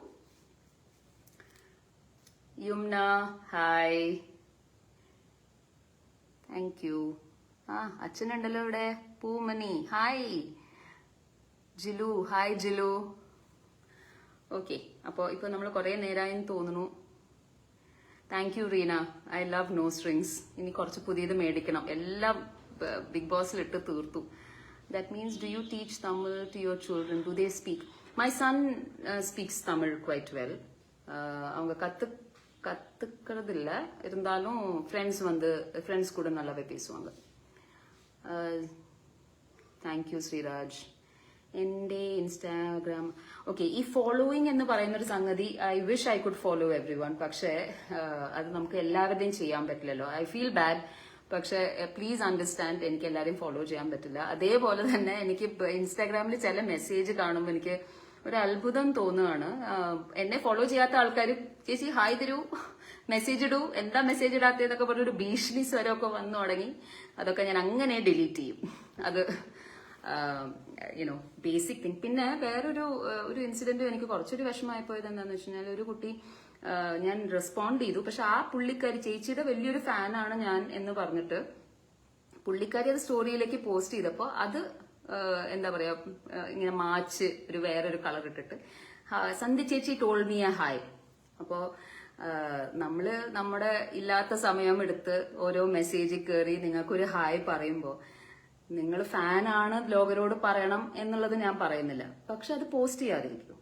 Yumna, hi, thank you. അച്ഛനുണ്ടല്ലോ ഇവിടെ. Poomani, hi. Jilu, hi Jilu. Okay, അപ്പോൾ ഇപ്പൊ നമ്മൾ കുറെ നേരമായെന്ന് തോന്നുന്നു. Thank you Reena, I love no strings. ഇനി കുറച്ച് പുതിയത് മേടിക്കണം. എല്ലാം ബിഗ് ബോസിൽ ഇട്ട് തീർത്തു. That means, do you teach Tamil to your children? Do they speak? My son speaks Tamil quite well. அவங்க கத்துக்கிறதில்ல, இருந்தாலும் ஃப்ரெண்ட்ஸ் கூட நல்லாவே பேசுவாங்க. Thank you Sreeraj. എൻ്റെ ഇൻസ്റ്റാഗ്രാം, ഓക്കെ, ഈ ഫോളോയിങ് എന്ന് പറയുന്നൊരു സംഗതി I wish I could follow every one. പക്ഷേ അത് നമുക്ക് എല്ലാവരുടെയും ചെയ്യാൻ പറ്റില്ലല്ലോ. I feel bad. പക്ഷെ പ്ലീസ് അണ്ടർസ്റ്റാൻഡ്, എനിക്ക് എല്ലാവരെയും ഫോളോ ചെയ്യാൻ പറ്റില്ല. അതേപോലെ തന്നെ എനിക്ക് ഇൻസ്റ്റാഗ്രാമിൽ ചില മെസ്സേജ് കാണുമ്പോൾ എനിക്ക് ഒരു അത്ഭുതം തോന്നുകയാണ്. എന്നെ ഫോളോ ചെയ്യാത്ത ആൾക്കാർ ചേച്ചി ഹായ് തരൂ, മെസ്സേജ് ഇടൂ, എന്താ മെസ്സേജ് ഇടാത്തതൊക്കെ പറഞ്ഞൊരു ഭീഷണി സ്വരമൊക്കെ വന്നു തുടങ്ങി. അതൊക്കെ ഞാൻ അങ്ങനെ ഡിലീറ്റ് ചെയ്യും. അത് യുനോ ബേസിക് തിങ്. പിന്നെ വേറൊരു ഇൻസിഡന്റ് എനിക്ക് കുറച്ചൊരു വിഷമമായിപ്പോയത് എന്താണെന്ന് വെച്ച് കഴിഞ്ഞാൽ, ഒരു കുട്ടി ഞാൻ റെസ്പോണ്ട് ചെയ്തു. പക്ഷെ ആ പുള്ളിക്കാരി ചേച്ചിയുടെ വലിയൊരു ഫാനാണ് ഞാൻ എന്ന് പറഞ്ഞിട്ട് പുള്ളിക്കാരി അത് സ്റ്റോറിയിലേക്ക് പോസ്റ്റ് ചെയ്തപ്പോൾ അത് എന്താ പറയാ, ഇങ്ങനെ മാച്ച് വേറൊരു കളർ ഇട്ടിട്ട് സന്ധ്യ ചേച്ചി ടോൾഡ് മീ എ ഹായ്. അപ്പോ നമ്മള് നമ്മുടെ ഇല്ലാത്ത സമയം എടുത്ത് ഓരോ മെസ്സേജിൽ കയറി നിങ്ങൾക്കൊരു ഹായ് പറയുമ്പോൾ നിങ്ങൾ ഫാനാണ് ലോകരോട് പറയണം എന്നുള്ളത് ഞാൻ പറയുന്നില്ല. പക്ഷെ അത് പോസ്റ്റ് ചെയ്യാതിരിക്കും.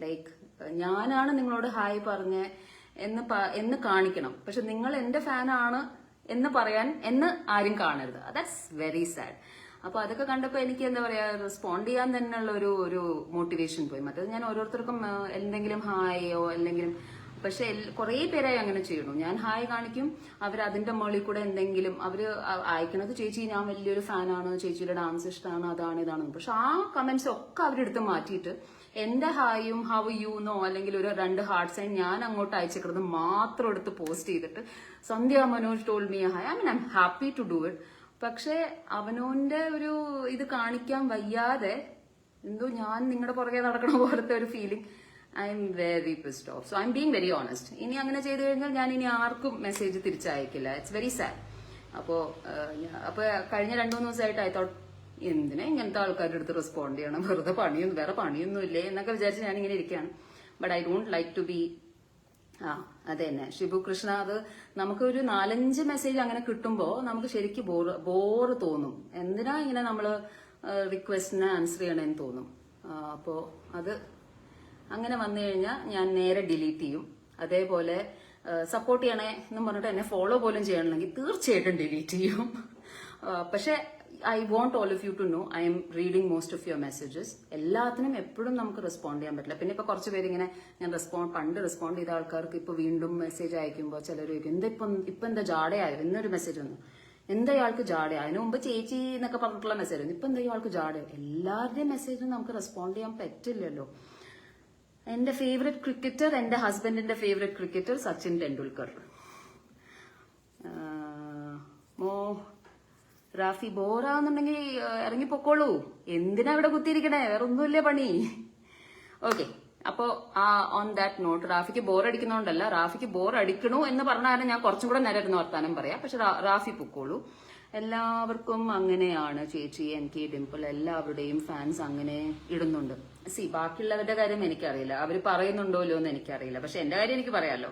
ലൈക്ക് ഞാനാണ് നിങ്ങളോട് ഹായ് പറഞ്ഞ് എന്ന് കാണിക്കണം. പക്ഷെ നിങ്ങൾ എന്റെ ഫാനാണ് എന്ന് പറയാൻ ആരും കാണരുത്. That's very sad. അപ്പൊ അതൊക്കെ കണ്ടപ്പോ എനിക്ക് എന്താ പറയാ, റെസ്പോണ്ട് ചെയ്യാൻ തന്നെയുള്ള ഒരു മോട്ടിവേഷൻ പോയി. മറ്റേത് ഞാൻ ഓരോരുത്തർക്കും എന്തെങ്കിലും ഹായോ എന്തെങ്കിലും, പക്ഷെ കുറെ പേരായി അങ്ങനെ ചെയ്യണു. ഞാൻ ഹായ് കാണിക്കും, അവർ അതിന്റെ മുകളിൽ കൂടെ എന്തെങ്കിലും അവര് അയക്കണത് ചേച്ചി ഞാൻ വലിയൊരു ഫാനാണ്, ചേച്ചിയുടെ ഡാൻസ് ഇഷ്ടമാണ്, അതാണ് ഇതാണ്. പക്ഷെ ആ കമന്റ്സ് ഒക്കെ അവരെടുത്ത് മാറ്റിയിട്ട് എന്റെ ഹായും ഹൗ യു എന്നോ അല്ലെങ്കിൽ ഒരു 2 ഹാർട്ട് സൈൻ ഞാൻ അങ്ങോട്ട് അയച്ചേക്കുന്നത് മാത്രം എടുത്ത് പോസ്റ്റ് ചെയ്തിട്ട് Sandhya Manoj told me hi. I mean I'm happy to do it. പക്ഷെ അവനോന്റെ ഒരു ഇത് കാണിക്കാൻ വയ്യാതെ എന്തോ ഞാൻ നിങ്ങളുടെ പുറകെ നടക്കണ പോലത്തെ ഒരു feeling. I'm very pissed off. So I'm being very honest. ഇനി അങ്ങനെ ചെയ്തു കഴിഞ്ഞാൽ ഞാൻ ഇനി ആർക്കും മെസ്സേജ് തിരിച്ചയക്കില്ല. It's very sad. അപ്പോ കഴിഞ്ഞ 2-3 ദിവസമായിട്ട് ഐ തോട്ട് എന്തിനാ ഇങ്ങനത്തെ ആൾക്കാരുടെ അടുത്ത് റെസ്പോണ്ട് ചെയ്യണം, വെറുതെ വേറെ പണിയൊന്നും ഇല്ലേ എന്നൊക്കെ വിചാരിച്ച് ഞാൻ ഇങ്ങനെ ഇരിക്കുകയാണ്. But I don't like to be അതെ തന്നെ ഷിബു കൃഷ്ണ. അത് നമുക്ക് ഒരു 4-5 മെസ്സേജ് അങ്ങനെ കിട്ടുമ്പോ നമുക്ക് ശരിക്കും ബോറ് തോന്നും. എന്തിനാ ഇങ്ങനെ നമ്മള് റിക്വസ്റ്റിന് ആൻസർ ചെയ്യണമെന്ന് തോന്നും. അപ്പോ അത് അങ്ങനെ വന്നു കഴിഞ്ഞാൽ ഞാൻ നേരെ ഡിലീറ്റ് ചെയ്യും. അതേപോലെ സപ്പോർട്ട് ചെയ്യണേ എന്ന് പറഞ്ഞിട്ട് എന്നെ ഫോളോ പോലും ചെയ്യണമെങ്കിൽ തീർച്ചയായിട്ടും ഡിലീറ്റ് ചെയ്യും. പക്ഷെ I want all of you to know I'm reading most of your messages. എല്ലാത്തിനും എപ്പോഴും നമുക്ക് റെസ്പോണ്ട് ചെയ്യാൻ പറ്റില്ല. പിന്നെ ഇപ്പൊ കുറച്ച് പേര് ഇങ്ങനെ ഞാൻ പണ്ട് റെസ്പോണ്ട് ചെയ്ത ആൾക്കാർക്ക് ഇപ്പൊ വീണ്ടും മെസ്സേജ് അയക്കുമ്പോൾ ചിലർ ചോദിക്കും എന്താ ഇപ്പൊ എന്താ ജാടയായോ, എന്നൊരു മെസ്സേജ് വന്നു, എന്താ ഇയാൾക്ക് ജാടയോ, അതിന് മുമ്പ് ചേച്ചി എന്നൊക്കെ പറഞ്ഞിട്ടുള്ള മെസ്സേജ് വന്നു, ഇപ്പൊ എന്താ ഇയാൾക്ക് ജാടയോ. എല്ലാവരുടെയും മെസ്സേജിനും നമുക്ക് റെസ്പോണ്ട് ചെയ്യാൻ പറ്റില്ലല്ലോ. എന്റെ ഫേവറേറ്റ് ക്രിക്കറ്റർ, എന്റെ ഹസ്ബൻഡിന്റെ ഫേവറേറ്റ് ക്രിക്കറ്റർ സച്ചിൻ ടെണ്ടുൽക്കർ. റാഫി ബോറാന്നുണ്ടെങ്കിൽ ഇറങ്ങിപ്പോക്കോളൂ, എന്തിനാ ഇവിടെ കുത്തിയിരിക്കണേ, വേറെ ഒന്നുമില്ല പണി. ഓക്കെ, അപ്പോ ഓൺ ദാറ്റ് നോട്ട്, റാഫിക്ക് ബോർ അടിക്കുന്നോണ്ടല്ല, റാഫിക്ക് ബോർ അടിക്കണു എന്ന് പറഞ്ഞാലും ഞാൻ കുറച്ചും കൂടെ നേരം വർത്താനം പറയാം. പക്ഷെ റാഫി പൊക്കോളൂ. എല്ലാവർക്കും അങ്ങനെയാണ് ചേച്ചി, എനിക്ക് ഡിംപിൾ, എല്ലാവരുടെയും ഫാൻസ് അങ്ങനെ ഇടുന്നുണ്ട്. ബാക്കിയുള്ളവരുടെ കാര്യം എനിക്കറിയില്ല, അവർ പറയുന്നുണ്ടോല്ലോ എന്ന് എനിക്കറിയില്ല. പക്ഷെ എന്റെ കാര്യം എനിക്ക് പറയാലോ,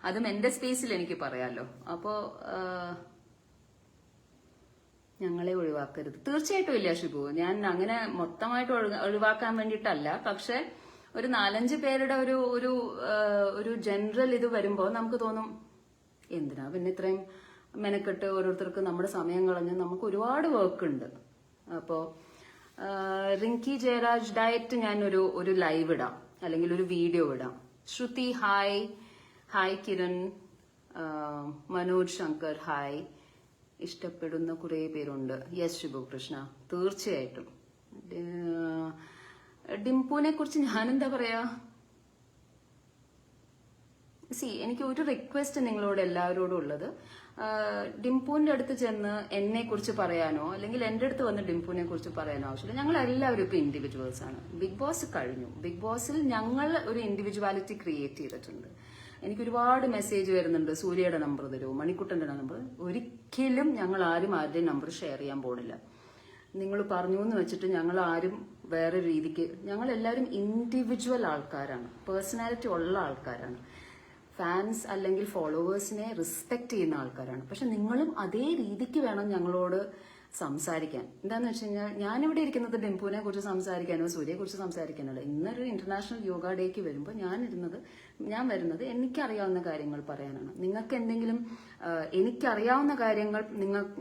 അതും എന്റെ സ്പേസിൽ എനിക്ക് പറയാലോ. അപ്പോ ഞങ്ങളെ ഒഴിവാക്കരുത്. തീർച്ചയായിട്ടും ഇല്ല ഷിബു, ഞാൻ അങ്ങനെ മൊത്തമായിട്ട് ഒഴിവാക്കാൻ വേണ്ടിയിട്ടല്ല. പക്ഷെ ഒരു 4-5 പേരുടെ ഒരു ജനറൽ ഇത് വരുമ്പോ നമുക്ക് തോന്നും എന്തിനാ പിന്നെ ഇത്രയും മെനക്കെട്ട് ഓരോരുത്തർക്ക് നമ്മുടെ സമയം കളഞ്ഞ്, നമുക്ക് ഒരുപാട് വർക്ക് ഉണ്ട്. അപ്പോ റിങ്കി ജയരാജ് ഡയറ്റ് ഞാൻ ഒരു ലൈവ് ഇടാം, അല്ലെങ്കിൽ ഒരു വീഡിയോ ഇടാം. Shruthi hi, hi Kiran, Manoj Shankar hi. ഇഷ്ടപ്പെടുന്ന കുറെ പേരുണ്ട്. യെസ് ശുഭു കൃഷ്ണ, തീർച്ചയായിട്ടും. ഡിംപുവിനെ കുറിച്ച് ഞാനെന്താ പറയാ, എനിക്ക് ഒരു റിക്വസ്റ്റ് നിങ്ങളോട് എല്ലാവരോടും ഉള്ളത്, ഡിംപുവിന്റെ അടുത്ത് ചെന്ന് എന്നെ കുറിച്ച് പറയാനോ അല്ലെങ്കിൽ എന്റെ അടുത്ത് വന്ന് ഡിംപുവിനെ കുറിച്ച് പറയാനോ ആവശ്യമില്ല. ഞങ്ങൾ എല്ലാവരും ഇപ്പൊ ഇൻഡിവിജ്വൽസ് ആണ്. ബിഗ് ബോസ് കഴിഞ്ഞു. ബിഗ് ബോസിൽ ഞങ്ങൾ ഒരു ഇൻഡിവിജ്വാലിറ്റി ക്രിയേറ്റ് ചെയ്തിട്ടുണ്ട്. എനിക്ക് ഒരുപാട് മെസ്സേജ് വരുന്നുണ്ട്, സൂര്യയുടെ നമ്പർ തരുമോ, മണിക്കുട്ടന്റെ നമ്പർ. ഒരിക്കലും ഞങ്ങൾ ആരും ആരുടെയും നമ്പർ ഷെയർ ചെയ്യാൻ പോണില്ല. നിങ്ങൾ പറഞ്ഞു എന്ന് വെച്ചിട്ട് ഞങ്ങൾ ആരും വേറെ രീതിക്ക്, ഞങ്ങൾ എല്ലാവരും ഇൻഡിവിജ്വൽ ആൾക്കാരാണ്, പേഴ്സണാലിറ്റി ഉള്ള ആൾക്കാരാണ്, ഫാൻസ് അല്ലെങ്കിൽ ഫോളോവേഴ്സിനെ റെസ്പെക്ട് ചെയ്യുന്ന ആൾക്കാരാണ്. പക്ഷെ നിങ്ങളും അതേ രീതിക്ക് വേണം ഞങ്ങളോട് സംസാരിക്കാൻ. എന്താന്ന് വെച്ച് കഴിഞ്ഞാൽ ഞാനിവിടെ ഇരിക്കുന്നത് ഡിംപുവിനെ കുറിച്ച് സംസാരിക്കാനോ സൂര്യയെ കുറിച്ച് സംസാരിക്കാനോ. ഇന്നൊരു ഇന്റർനാഷണൽ യോഗ ഡേക്ക് വരുമ്പോൾ ഞാൻ വരുന്നത് എനിക്കറിയാവുന്ന കാര്യങ്ങൾ പറയാനാണ്. നിങ്ങൾക്ക് എന്തെങ്കിലും എനിക്കറിയാവുന്ന കാര്യങ്ങൾ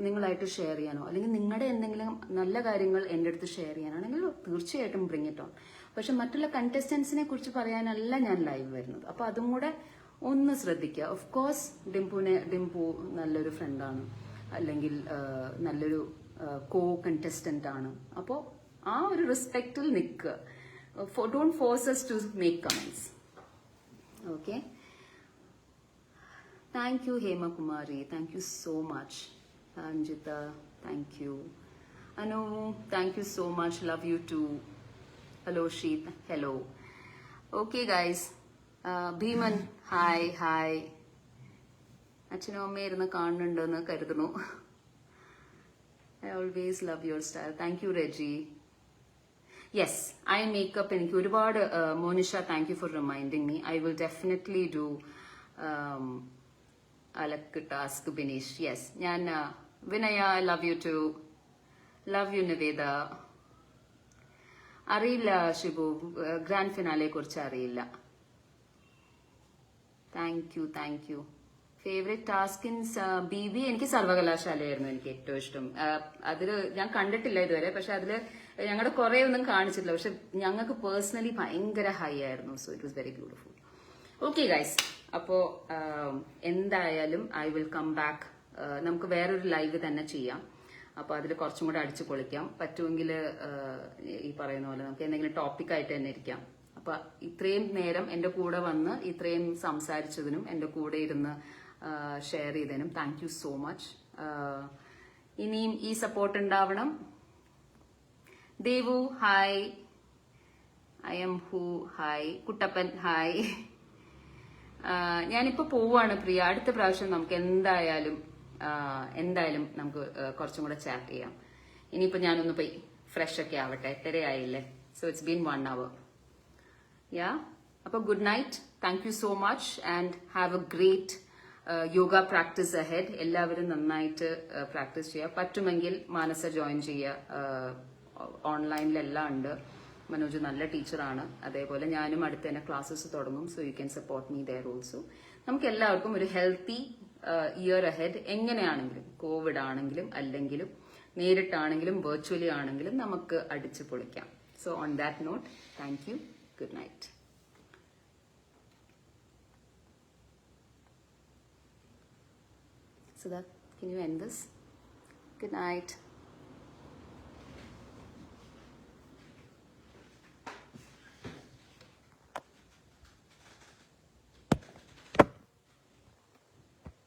നിങ്ങളായിട്ട് ഷെയർ ചെയ്യാനോ അല്ലെങ്കിൽ നിങ്ങളുടെ എന്തെങ്കിലും നല്ല കാര്യങ്ങൾ എൻ്റെ അടുത്ത് ഷെയർ ചെയ്യാനാണെങ്കിൽ തീർച്ചയായിട്ടും ബ്രിങ് ഇറ്റ് ഓൺ. പക്ഷെ മറ്റുള്ള കണ്ടസ്റ്റൻസിനെ കുറിച്ച് പറയാനല്ല ഞാൻ ലൈവ് വരുന്നത്. അപ്പൊ അതും കൂടെ ഒന്ന് ശ്രദ്ധിക്കുക. ഓഫ് കോഴ്സ് ഡിംപു നല്ലൊരു ഫ്രണ്ടാണ്, അല്ലെങ്കിൽ നല്ലൊരു കോ കണ്ടസ്റ്റന്റ് ആണ്. അപ്പോൾ ആ ഒരു റെസ്പെക്റ്റിൽ നിൽക്കുക. Don't force us to make comments. Okay? Thank you Hema-Kumari, thank you so much. Anjita, thank you. Anu, thank you so much, love you too. Hello Sheet, hello. Okay guys, Bheeman hi. അച്ഛനും അമ്മയും ഇരുന്ന് കാണുന്നുണ്ടെന്ന് കരുതുന്നു. I always love your style. Thank you Reji. Yes, I makeup എനിക്ക് ഒരുപാട്. Monisha, thank you for reminding me. I will definitely do അലക്ക് task. Bineesh, yes. ഞാൻ Vinaya, love you too. Love you Niveda. അറിയില്ല ഷിബു, ഗ്രാൻഡ് ഫിനാലെ കുറിച്ച് അറിയില്ല. Thank you. Favourite task in BB എനിക്ക് സർവകലാശാലയായിരുന്നു എനിക്ക് ഏറ്റവും ഇഷ്ടം. അതിൽ ഞാൻ കണ്ടിട്ടില്ല ഇതുവരെ, പക്ഷെ അതില് ഞങ്ങളുടെ കുറെ ഒന്നും കാണിച്ചിട്ടില്ല. പക്ഷെ ഞങ്ങൾക്ക് പേഴ്സണലി ഭയങ്കര ഹൈ ആയിരുന്നു. So it was very beautiful. Okay guys, അപ്പോ എന്തായാലും ഐ വിൽ കം ബാക്ക്. നമുക്ക് വേറൊരു ലൈവ് തന്നെ ചെയ്യാം. അപ്പൊ അതിൽ കുറച്ചും കൂടെ അടിച്ചു പൊളിക്കാം. പറ്റുമെങ്കിൽ ഈ പറയുന്ന പോലെ നമുക്ക് എന്തെങ്കിലും ടോപ്പിക് ആയിട്ട് തന്നെ ഇരിക്കാം. അപ്പൊ ഇത്രയും നേരം എന്റെ കൂടെ വന്ന് ഇത്രയും സംസാരിച്ചതിനും എന്റെ കൂടെ ഇരുന്ന് ഷെയർ ചെയ്തതിനും താങ്ക് യു സോ മച്ച്. ഇനിയും ഈ സപ്പോർട്ട് ഉണ്ടാവണം. Devu hi. I'm who hi. Kuttappan hi. ഞാനിപ്പോ പോവാണ് പ്രിയ. അടുത്ത പ്രാവശ്യം നമുക്ക് എന്തായാലും നമുക്ക് കുറച്ചും കൂടെ ചാറ്റ് ചെയ്യാം. ഇനിയിപ്പോ ഞാനൊന്ന് പോയി ഫ്രഷ് ഒക്കെ ആവട്ടെ. 8:30 ആയില്ലേ. So it's been 1 hour. യാ, അപ്പൊ good night. Thank you so much and have A great yoga practice ahead. എല്ലാവരും നന്നായിട്ട് പ്രാക്ടീസ് ചെയ്യുക. പറ്റുമെങ്കിൽ മാനസ ജോയിൻ ചെയ്യുക. ഓൺലൈനിലെല്ലാം ഉണ്ട്. മനോജ് നല്ല ടീച്ചറാണ്. അതേപോലെ ഞാനും അടുത്ത് തന്നെ ക്ലാസ്സസ് തുടങ്ങും. So you can support me there also. നമുക്ക് എല്ലാവർക്കും ഒരു ഹെൽത്തി ഇയർ അഹെഡ്. എങ്ങനെയാണെങ്കിലും, കോവിഡ് ആണെങ്കിലും അല്ലെങ്കിലും നേരിട്ടാണെങ്കിലും വെർച്വലി ആണെങ്കിലും നമുക്ക് അടിച്ചു പൊളിക്കാം. So on that note, thank you, good night. Siddharth, can you end this? Good night.